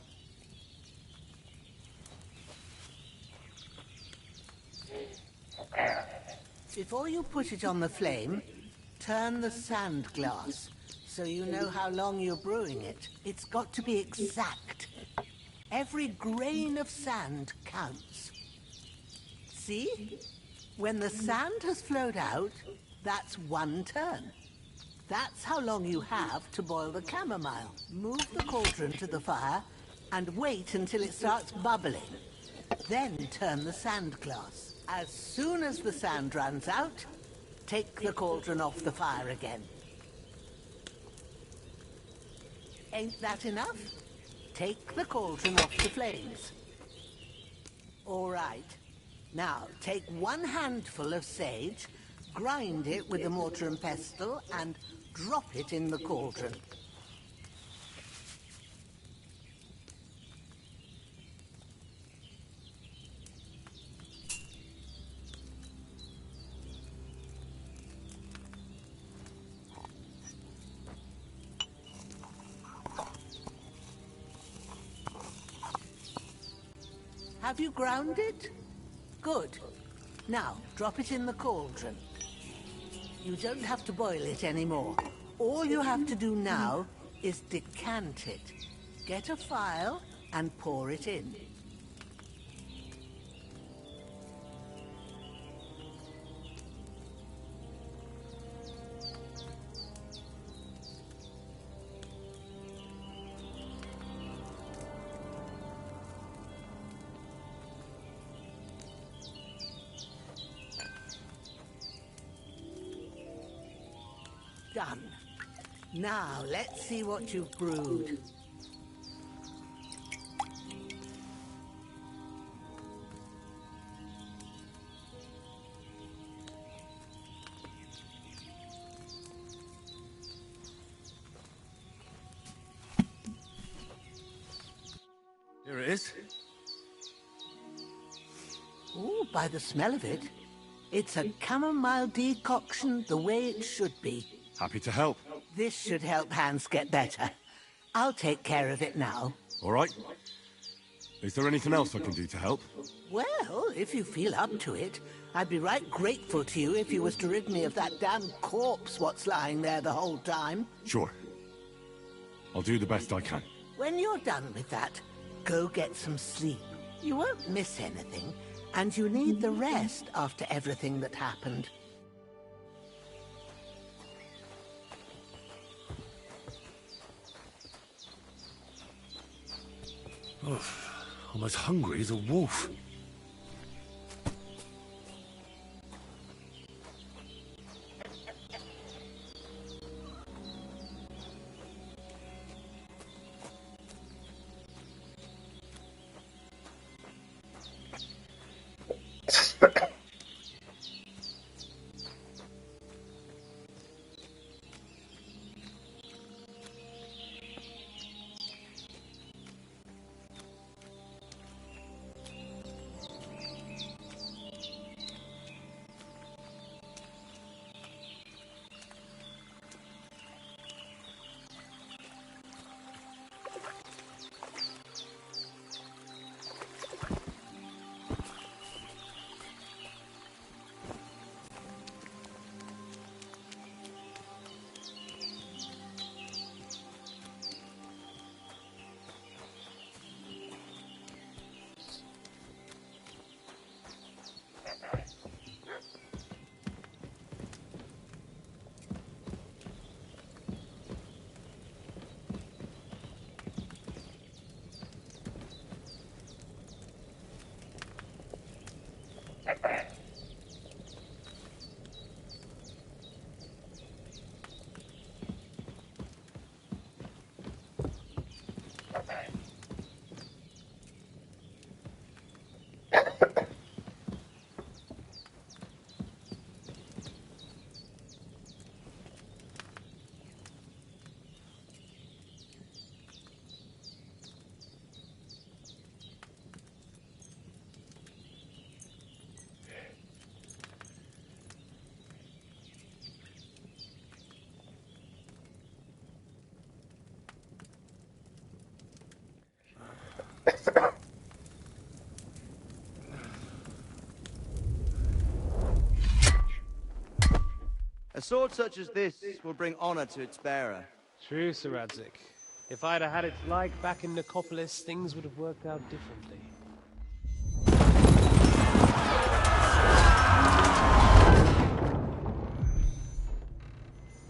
Before you put it on the flame, turn the sand glass so you know how long you're brewing it. It's got to be exact. Every grain of sand counts. See? When the sand has flowed out, that's 1 turn. That's how long you have to boil the chamomile. Move the cauldron to the fire and wait until it starts bubbling. Then turn the sand glass. As soon as the sand runs out, take the cauldron off the fire again. Ain't that enough? Take the cauldron off the flames. All right. Now, take 1 handful of sage, grind it with a mortar and pestle, and drop it in the cauldron. Have you ground it? Good. Now, drop it in the cauldron. You don't have to boil it anymore. All you have to do now is decant it. Get a phial and pour it in. Done. Now, let's see what you've brewed. Here it is. Ooh, by the smell of it, it's a chamomile decoction the way it should be. Happy to help. This should help Hans get better. I'll take care of it now. All right. Is there anything else I can do to help? Well, if you feel up to it, I'd be right grateful to you if you was to rid me of that damn corpse what's lying there the whole time. Sure. I'll do the best I can. When you're done with that, go get some sleep. You won't miss anything, and you need the rest after everything that happened. Oh, I'm as hungry as a wolf. A sword such as this will bring honor to its bearer. True, Sir Radzik. If I'd have had its like back in Nicopolis, things would have worked out differently.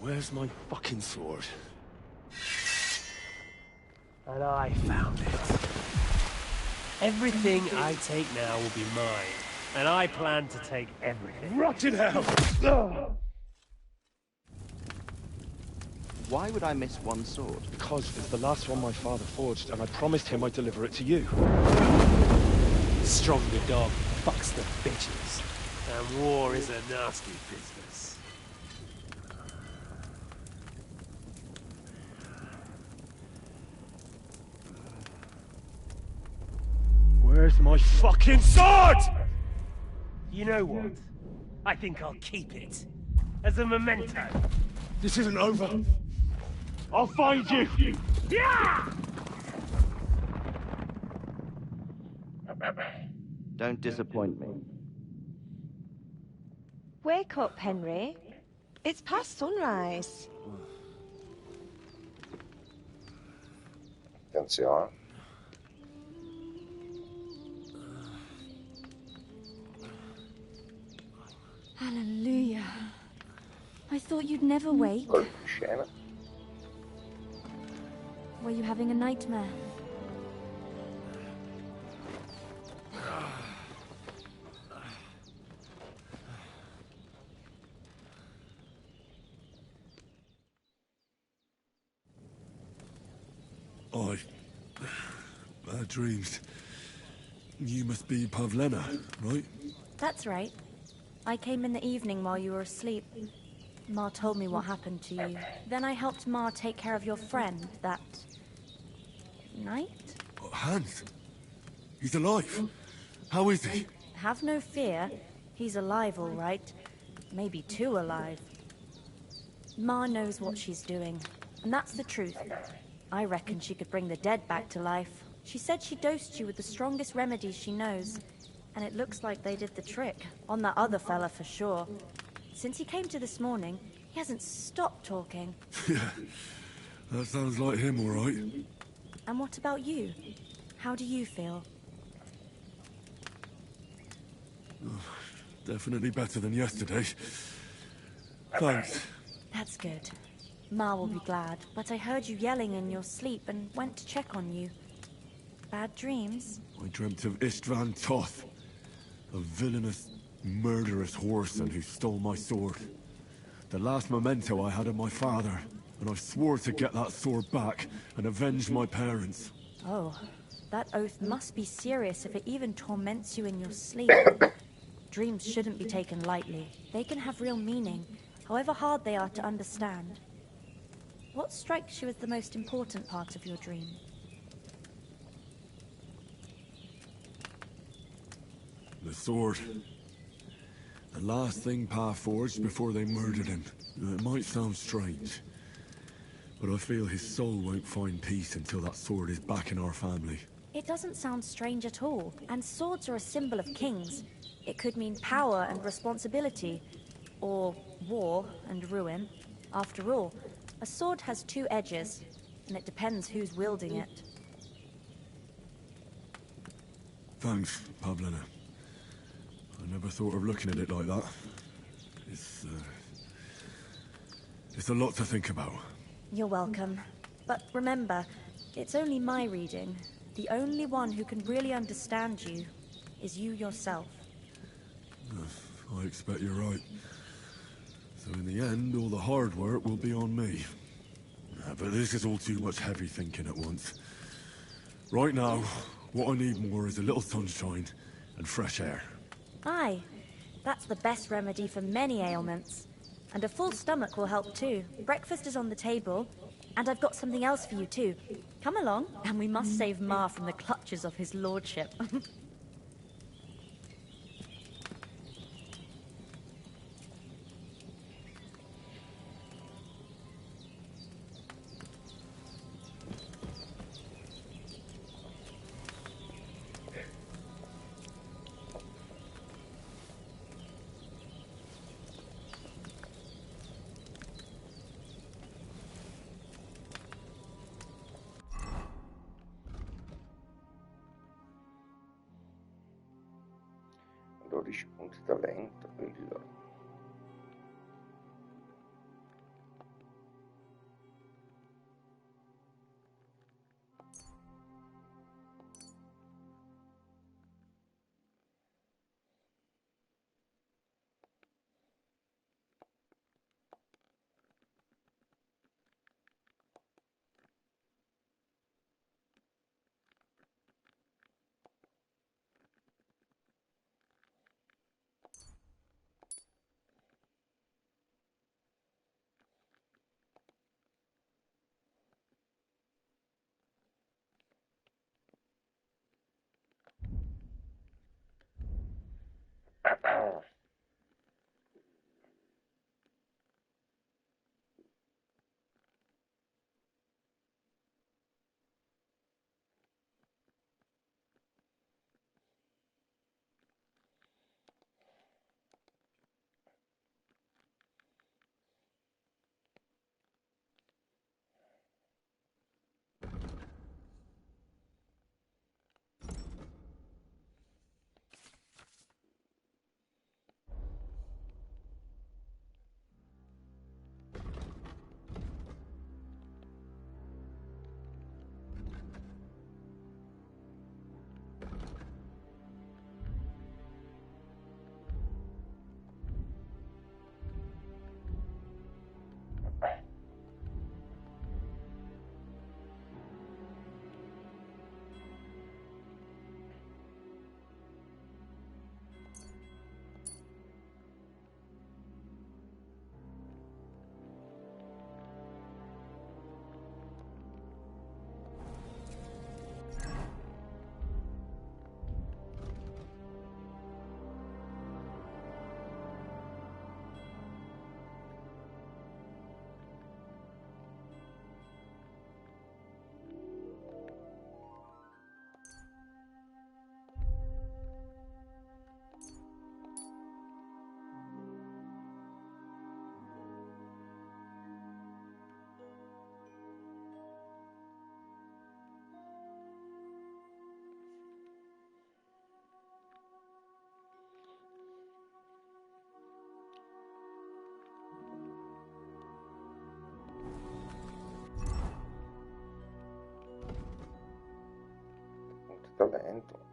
Where's my fucking sword? And I found it. Everything I take now will be mine. And I plan to take everything. Rotten hell! Why would I miss one sword? Because it's the last one my father forged, and I promised him I'd deliver it to you. Stronger dog fucks the bitches. And war is a nasty business. Where's my fucking sword? You know what? I think I'll keep it. As a memento. This isn't over. I'll find you! Yeah! Don't disappoint me. Wake up, Henry. It's past sunrise. Attenzione. Hallelujah. I thought you'd never wake. Colpo di scena. Were you having a nightmare? Bad dreams. You must be Pavlena, right? That's right. I came in the evening while you were asleep. Ma told me what happened to you. Then I helped Ma take care of your friend that night? Hans? He's alive. How is he? Have no fear. He's alive, all right. Maybe too alive. Ma knows what she's doing, and that's the truth. I reckon she could bring the dead back to life. She said she dosed you with the strongest remedies she knows, and it looks like they did the trick. On that other fella for sure. Since he came to this morning, he hasn't stopped talking. Yeah, that sounds like him, all right. And what about you? How do you feel? Definitely better than yesterday. Thanks. That's good. Ma will be glad, but I heard you yelling in your sleep and went to check on you. Bad dreams? I dreamt of Istvan Toth, a villainous, murderous whoreson who stole my sword. The last memento I had of my father, and I swore to get that sword back and avenge my parents. Oh, that oath must be serious if it even torments you in your sleep. Dreams shouldn't be taken lightly. They can have real meaning, however hard they are to understand. What strikes you as the most important part of your dream? The sword. The last thing Pa forged before they murdered him. It might sound strange, but I feel his soul won't find peace until that sword is back in our family. It doesn't sound strange at all, and swords are a symbol of kings. It could mean power and responsibility, or war and ruin. After all, a sword has two edges, and it depends who's wielding it. Thanks, Pavlena. I never thought of looking at it like that. It's a lot to think about. You're welcome. But remember, it's only my reading. The only one who can really understand you is you yourself. I expect you're right. So in the end, all the hard work will be on me. But this is all too much heavy thinking at once. Right now, what I need more is a little sunshine and fresh air. Aye, that's the best remedy for many ailments. And a full stomach will help too. Breakfast is on the table, and I've got something else for you too. Come along, and we must save Ma from the clutches of his lordship. Punti talento, quello. intanto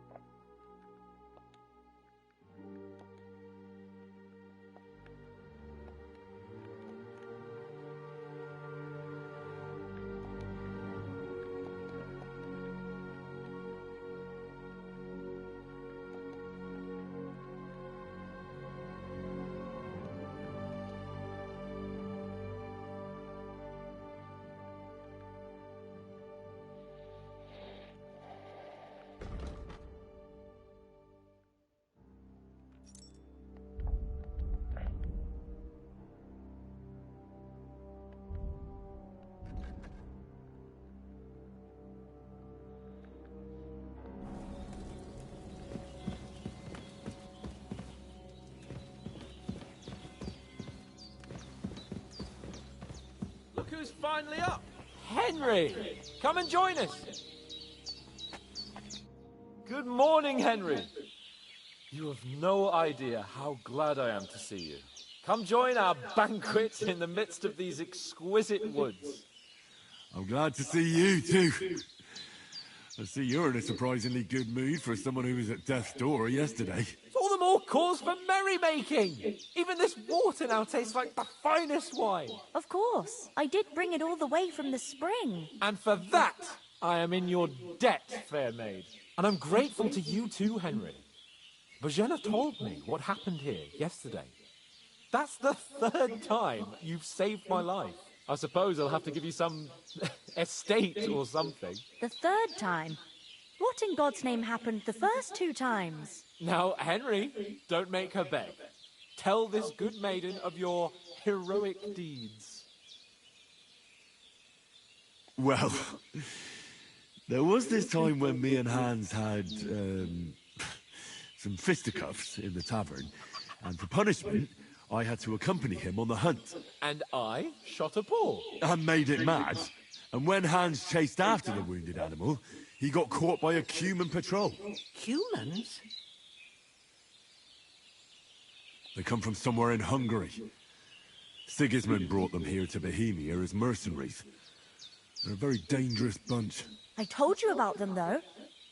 Look who's finally up! Henry! Come and join us! Good morning, Henry! You have no idea how glad I am to see you. Come join our banquet in the midst of these exquisite woods. I'm glad to see you, too. I see you're in a surprisingly good mood for someone who was at death's door yesterday. It's all the more cause for merrymaking! Even this water now tastes like the finest wine. Of course. I did bring it all the way from the spring. And for that, I am in your debt, fair maid. And I'm grateful to you too, Henry. Bojena told me what happened here yesterday. That's the third time you've saved my life. I suppose I'll have to give you some estate or something. The third time? What in God's name happened the first 2 times? Now, Henry, don't make her beg. Tell this good maiden of your heroic deeds. Well, there was this time when me and Hans had some fisticuffs in the tavern, and for punishment, I had to accompany him on the hunt. And I shot a paw. And made it mad. And when Hans chased after the wounded animal, he got caught by a human patrol. Humans? They come from somewhere in Hungary. Sigismund brought them here to Bohemia as mercenaries. They're a very dangerous bunch. I told you about them, though.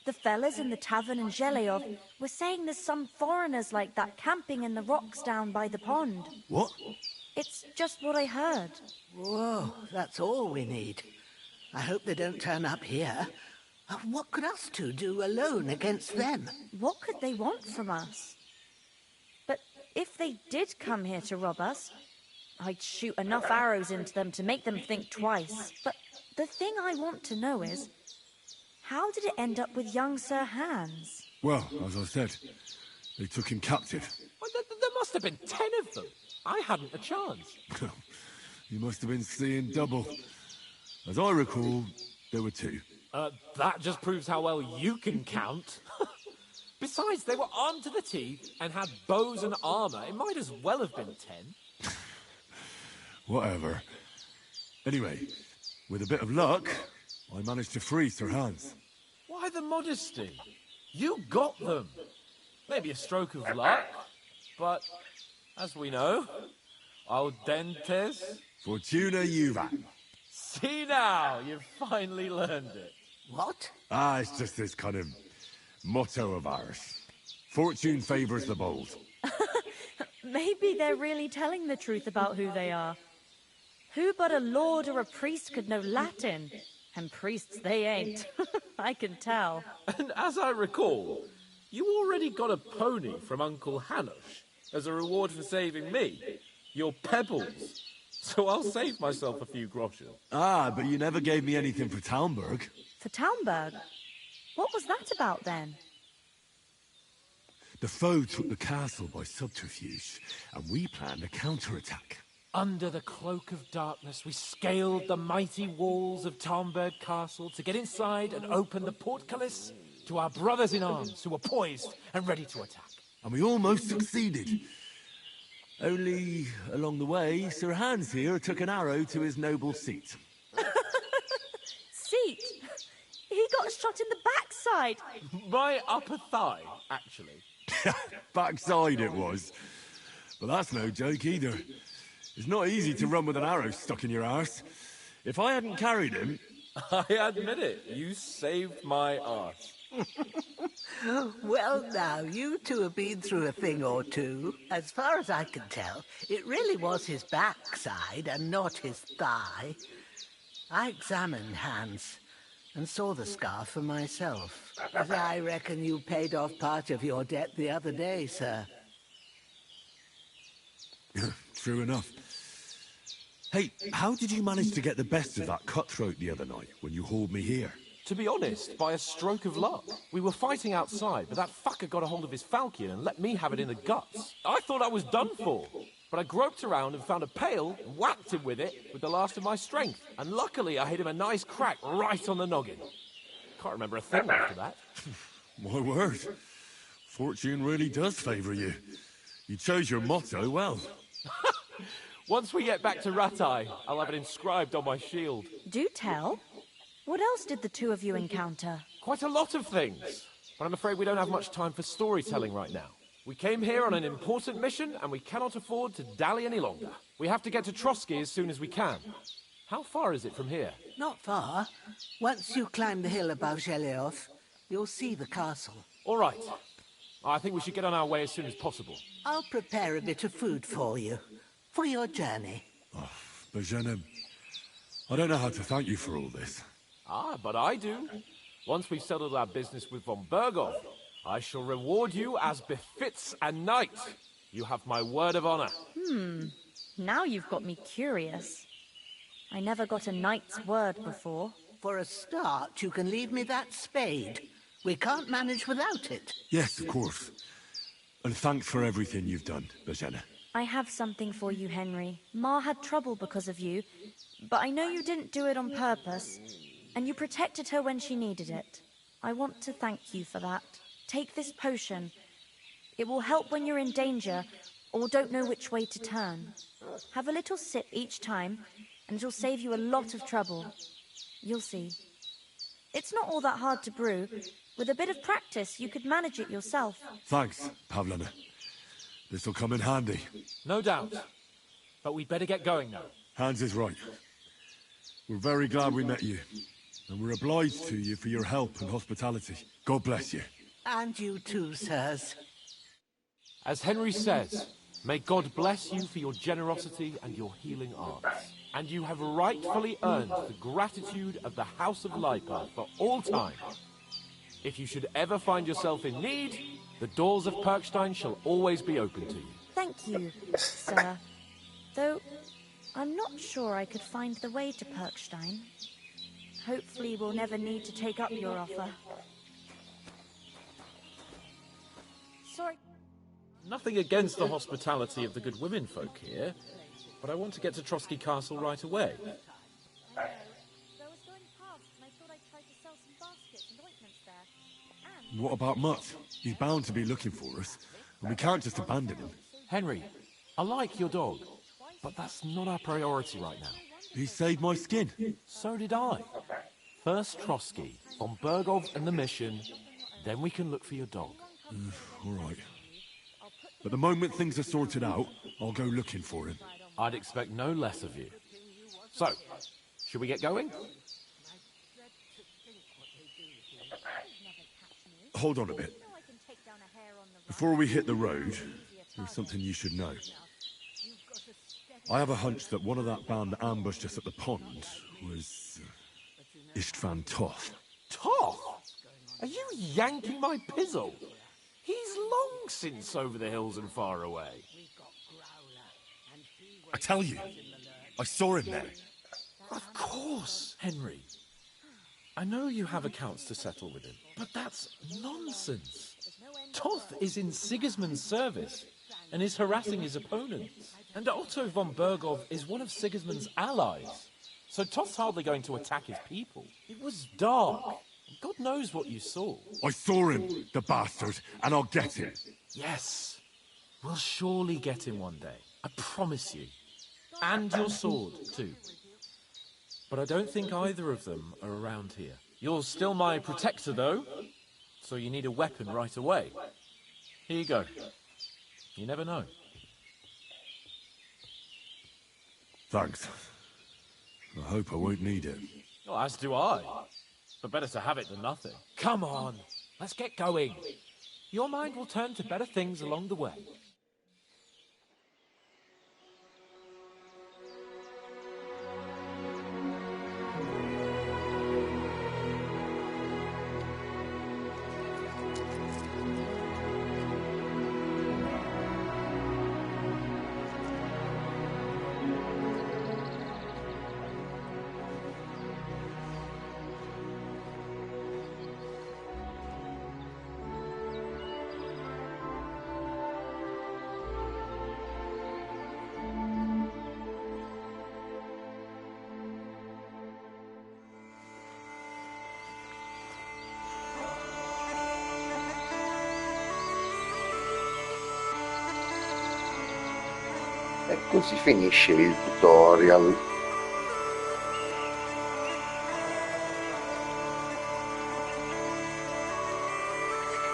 The fellas in the tavern in Zheleov were saying there's some foreigners like that camping in the rocks down by the pond. What? It's just what I heard. Whoa, that's all we need. I hope they don't turn up here. What could us two do alone against them? What could they want from us? But if they did come here to rob us, I'd shoot enough arrows into them to make them think twice. But the thing I want to know is, how did it end up with young Sir Hans? Well, as I said, they took him captive. Well, there must have been 10 of them. I hadn't a chance. You must have been seeing double. As I recall, there were 2. That just proves how well you can count. Besides, they were armed to the teeth and had bows and armor. It might as well have been 10. Whatever. Anyway, with a bit of luck, I managed to free Sir Hans. Why the modesty? You got them. Maybe a stroke of luck, but as we know, audentes... Fortuna juvat. See now, you've finally learned it. What? It's just this kind of motto of ours. Fortune favors the bold. Maybe they're really telling the truth about who they are. Who but a lord or a priest could know Latin? And priests they ain't. I can tell. And as I recall, you already got a pony from Uncle Hanush as a reward for saving me. Your pebbles. So I'll save myself a few groschen. But you never gave me anything for Talmberg. For Talmberg? What was that about then? The foe took the castle by subterfuge, and we planned a counterattack. Under the cloak of darkness, we scaled the mighty walls of Talmberg Castle to get inside and open the portcullis to our brothers in arms who were poised and ready to attack. And we almost succeeded. Only, along the way, Sir Hans here took an arrow to his noble seat. Seat? He got shot in the backside. My upper thigh, actually. Backside it was. But that's no joke either. It's not easy to run with an arrow stuck in your arse. If I hadn't carried him... I admit it, you saved my arse. Well, now, you two have been through a thing or two. As far as I can tell, it really was his backside and not his thigh. I examined Hans and saw the scar for myself. I reckon you paid off part of your debt the other day, sir. True enough. Hey, how did you manage to get the best of that cutthroat the other night when you hauled me here? To be honest, by a stroke of luck. We were fighting outside, but that fucker got a hold of his falchion and let me have it in the guts. I thought I was done for. But I groped around and found a pail and whacked him with it with the last of my strength. And luckily I hit him a nice crack right on the noggin. Can't remember a thing after that. My word. Fortune really does favour you. You chose your motto well. Once we get back to Ratai, I'll have it inscribed on my shield. Do tell. What else did the two of you encounter? Quite a lot of things. But I'm afraid we don't have much time for storytelling right now. We came here on an important mission, and we cannot afford to dally any longer. We have to get to Trotsky as soon as we can. How far is it from here? Not far. Once you climb the hill above Zheleov, you'll see the castle. All right. I think we should get on our way as soon as possible. I'll prepare a bit of food for you, for your journey. Bozhena, I don't know how to thank you for all this. Ah, but I do. Once we've settled our business with von Bergov, I shall reward you as befits a knight. You have my word of honor. Now you've got me curious. I never got a knight's word before. For a start, you can leave me that spade. We can't manage without it. Yes, of course. And thanks for everything you've done, Bozhena. I have something for you, Henry. Ma had trouble because of you, but I know you didn't do it on purpose, and you protected her when she needed it. I want to thank you for that. Take this potion. It will help when you're in danger or don't know which way to turn. Have a little sip each time, and it'll save you a lot of trouble. You'll see. It's not all that hard to brew. With a bit of practice, you could manage it yourself. Thanks, Pavlena. This'll come in handy. No doubt. But we'd better get going now. Hans is right. We're very glad we met you. And we're obliged to you for your help and hospitality. God bless you. And you too, sirs. As Henry says, may God bless you for your generosity and your healing arts. And you have rightfully earned the gratitude of the House of Lipa for all time. If you should ever find yourself in need, the doors of Perkstein shall always be open to you. Thank you, sir. Though, I'm not sure I could find the way to Perkstein. Hopefully we'll never need to take up your offer. Sorry. Nothing against the hospitality of the good women folk here, but I want to get to Trotsky Castle right away. What about Mutt? He's bound to be looking for us, and we can't just abandon him. Henry, I like your dog, but that's not our priority right now. He saved my skin. So did I. First Trotsky, von Bergov and the mission, then we can look for your dog. All right. But the moment things are sorted out, I'll go looking for him. I'd expect no less of you. So, should we get going? Hold on a bit. Before we hit the road, there's something you should know. I have a hunch that one of that band that ambushed us at the pond was Istvan Toth. Toth? Are you yanking my pizzle? He's long since over the hills and far away. I tell you, I saw him there. Of course, Henry. I know you have accounts to settle with him, but that's nonsense. Toth is in Sigismund's service and is harassing his opponents. And Otto von Bergov is one of Sigismund's allies. So Toth's hardly going to attack his people. It was dark. God knows what you saw. I saw him, the bastard, and I'll get him. Yes. We'll surely get him one day. I promise you. And your sword, too. But I don't think either of them are around here. You're still my protector, though. So you need a weapon right away. Here you go. You never know. Thanks. I hope I won't need it. Well, as do I. But better to have it than nothing. Come on. Let's get going. Your mind will turn to better things along the way. E così finisce il tutorial.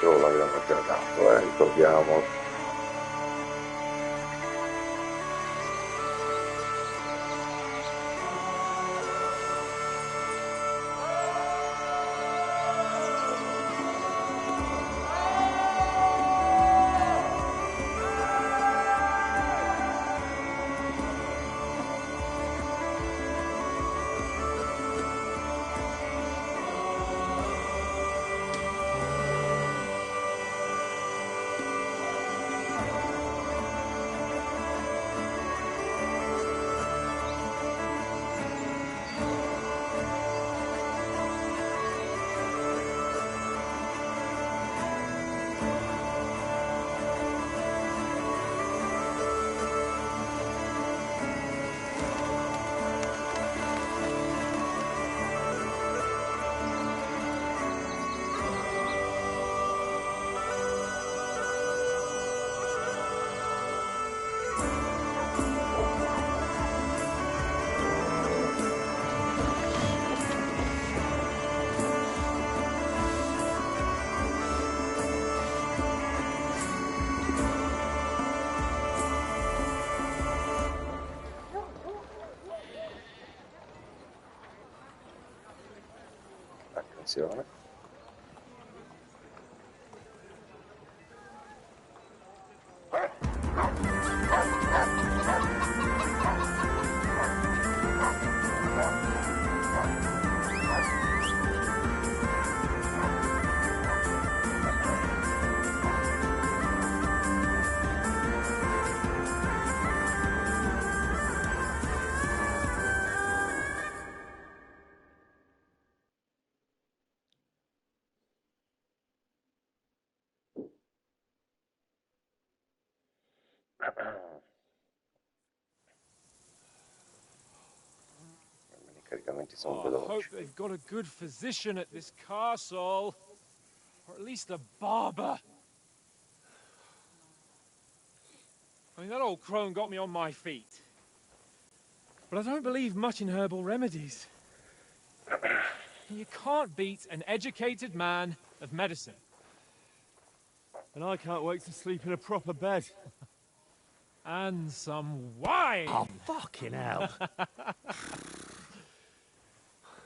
Io l'abbiamo già dato, ricordiamo. Attenzione. I caricamenti sono I hope veloci. they've got a good physician at this castle. Or at least a barber. I mean, that old crone got me on my feet. But I don't believe much in herbal remedies. You can't beat an educated man of medicine. And I can't wait to sleep in a proper bed. And some wine! Oh, fucking hell.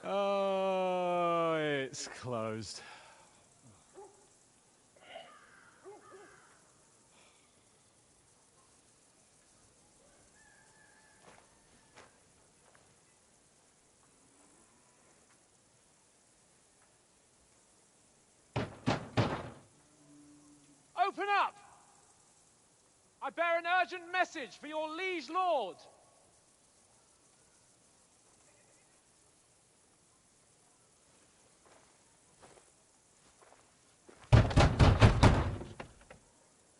Oh, it's closed. Open up! I bear an urgent message for your liege lord.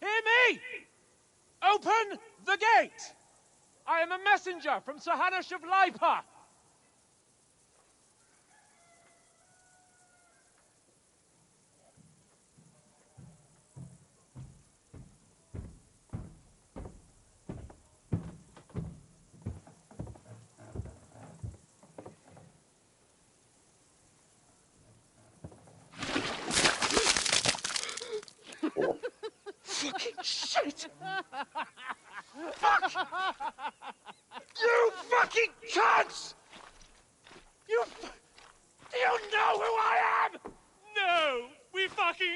Hear me! Open the gate! I am a messenger from Sir Hanush of Lipa. Fucking shit! Fuck! You fucking cunts! Do you know who I am? No! We fucking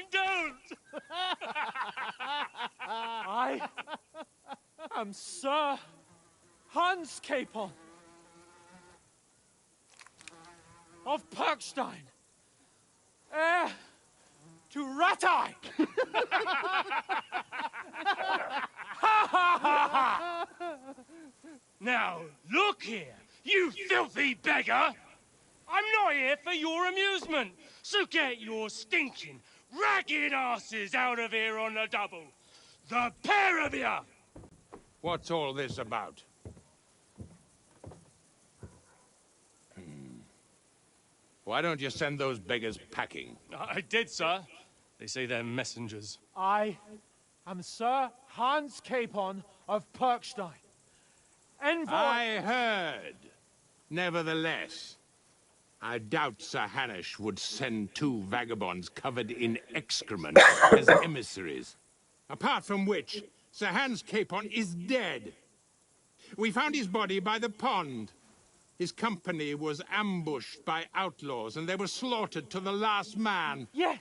am Sir Hans Capon of Perkstein, heir to Ratai. Now, look here, you filthy beggar! I'm not here for your amusement, so get your stinking, ragged asses out of here on the double. The pair of you! What's all this about? Why don't you send those beggars packing? I did, sir. They say they're messengers. I am Sir Hans Capon of Perkstein, envoy. I heard. Nevertheless, I doubt Sir Hanush would send two vagabonds covered in excrement as emissaries. Apart from which, Sir Hans Capon is dead. We found his body by the pond. His company was ambushed by outlaws, and they were slaughtered to the last man. Yes,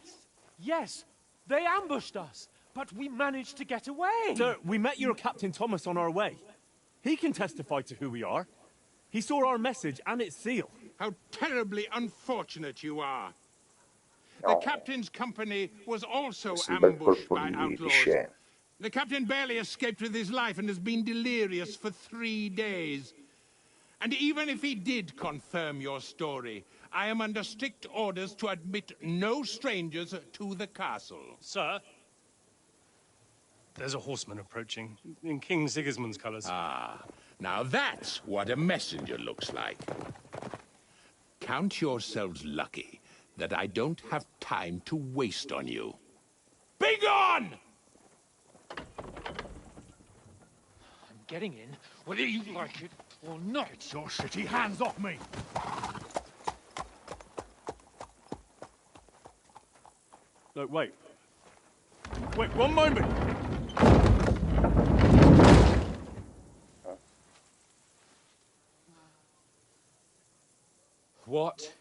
yes, they ambushed us, but we managed to get away. Sir, we met your Captain Thomas on our way. He can testify to who we are. He saw our message and its seal. How terribly unfortunate you are. The captain's company was also Questo è un bel ambushed colpo by di outlaws. scena. The captain barely escaped with his life and has been delirious for 3 days. And even if he did confirm your story, I am under strict orders to admit no strangers to the castle. Sir, there's a horseman approaching, in King Sigismund's colours. Ah, now that's what a messenger looks like. Count yourselves lucky that I don't have time to waste on you. Be gone! I'm getting in, whether you like it or not. Get your shitty hands off me! Look, wait. Wait, one moment! What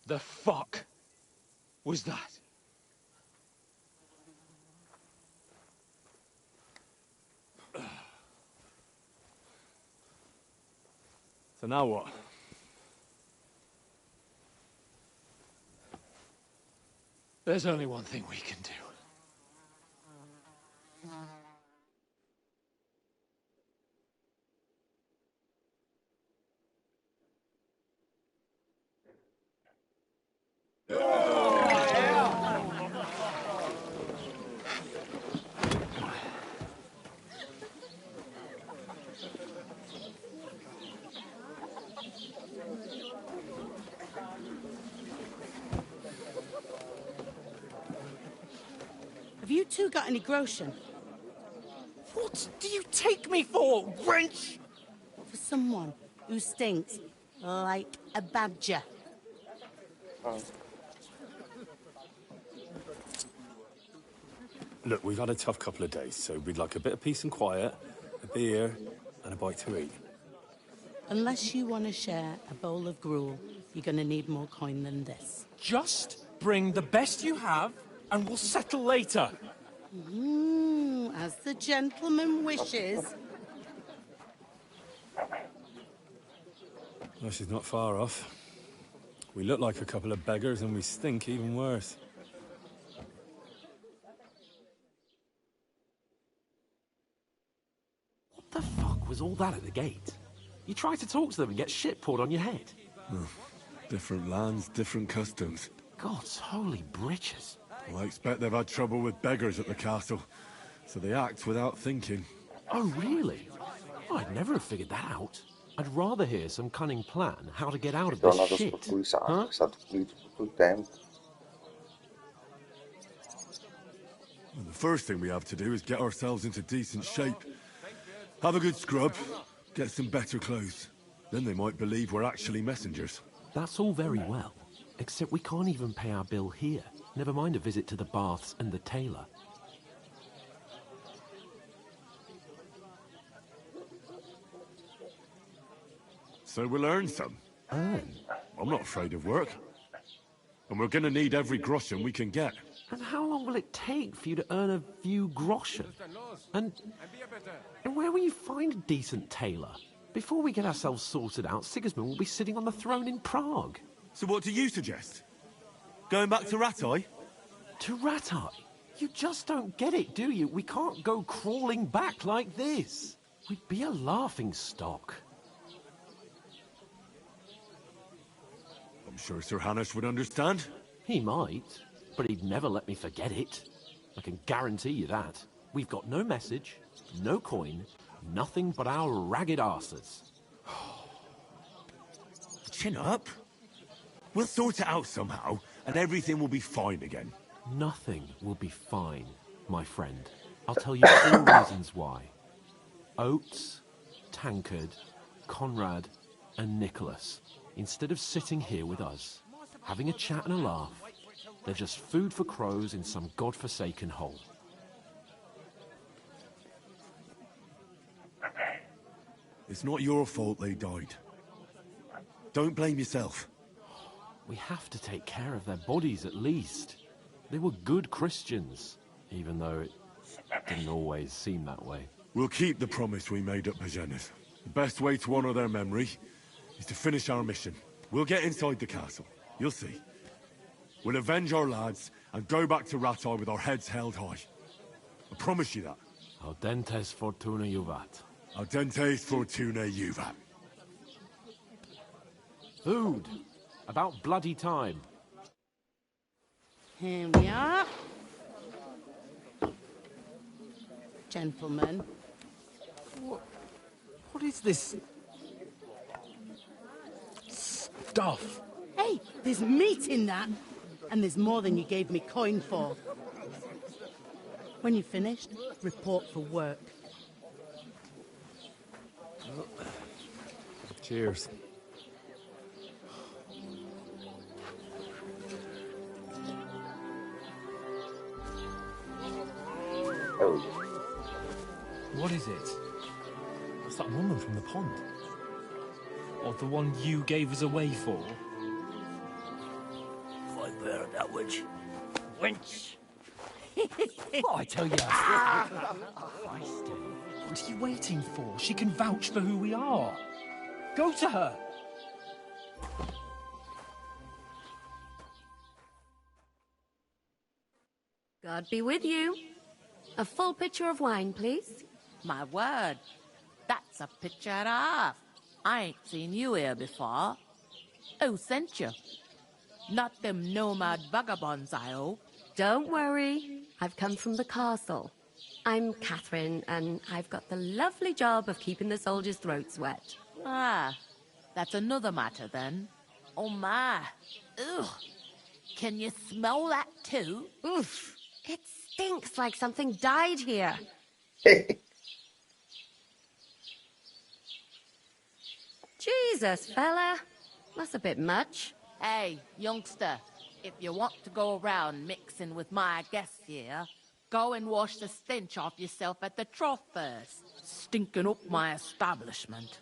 the fuck was that? So now what? There's only one thing we can do. Have you two got any groschen? What do you take me for, wench? For someone who stinks like a badger. Look, we've had a tough couple of days, so we'd like a bit of peace and quiet, a beer, and a bite to eat. Unless you want to share a bowl of gruel, you're going to need more coin than this. Just bring the best you have, and we'll settle later. As the gentleman wishes. Well, she's not far off. We look like a couple of beggars, and we stink even worse. What the fuck was all that at the gate? You try to talk to them and get shit poured on your head. Different lands, different customs. God's holy britches. Well, I expect they've had trouble with beggars at the castle, so they act without thinking. Oh, really? I'd never have figured that out. I'd rather hear some cunning plan how to get out of this Tornato shit. sotto di sangue, Huh? è stato pulito tutto il tempo. And the first thing we have to do is get ourselves into decent shape. Have a good scrub, get some better clothes. Then they might believe we're actually messengers. That's all very well, except we can't even pay our bill here. Never mind a visit to the baths and the tailor. So we'll earn some. I'm not afraid of work. And we're gonna need every groschen we can get. And how long long will it take for you to earn a few groschen? And where will you find a decent tailor? Before we get ourselves sorted out, Sigismund will be sitting on the throne in Prague. So what do you suggest? Going back to Ratai? To Ratai? You just don't get it, do you? We can't go crawling back like this. We'd be a laughing stock. I'm sure Sir Hanush would understand. He might, but he'd never let me forget it. I can guarantee you that. We've got no message, no coin, nothing but our ragged arses. Chin up. We'll sort it out somehow, and everything will be fine again. Nothing will be fine, my friend. I'll tell you 4 reasons why. Oates, Tankard, Conrad, and Nicholas, instead of sitting here with us, having a chat and a laugh, they're just food for crows in some godforsaken hole. It's not your fault they died. Don't blame yourself. We have to take care of their bodies at least. They were good Christians, even though it didn't always seem that way. We'll keep the promise we made at Pagenes. The best way to honor their memory is to finish our mission. We'll get inside the castle. You'll see. We'll avenge our lads and go back to Ratai with our heads held high. I promise you that. Audentes fortuna juvat. Audentes fortuna juvat. Food. About bloody time. Here we are. Gentlemen. What is this stuff? Hey, there's meat in that. And there's more than you gave me coin for. When you're finished, report for work. Cheers. What is it? What's that woman from the pond? Or the one you gave us away for? I've heard that witch. Wench! What I tell you? Christ, what are you waiting for? She can vouch for who we are. Go to her. God be with you. A full pitcher of wine, please. My word, that's a picture and a half. I ain't seen you here before. Who sent you? Not them nomad vagabonds, I hope. Don't worry. I've come from the castle. I'm Catherine, and I've got the lovely job of keeping the soldiers' throats wet. Ah, that's another matter then. Oh my. Ugh. Can you smell that too? Oof. It stinks like something died here. Jesus, fella. That's a bit much. Hey, youngster, if you want to go around mixing with my guests here, go and wash the stench off yourself at the trough first. Stinking up my establishment.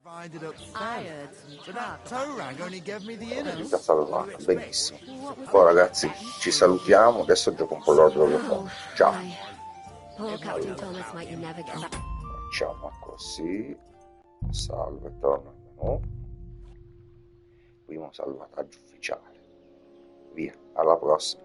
Provided up but that toe rag only gave me the inners. È salvata, benissimo. Poi ragazzi, ci salutiamo, adesso gioco un po' l'ordine del giorno. Ciao. Poor Captain Thomas might you never get back. Facciamo così. Salve, torna al menù. Primo salvataggio ufficiale. Via, alla prossima.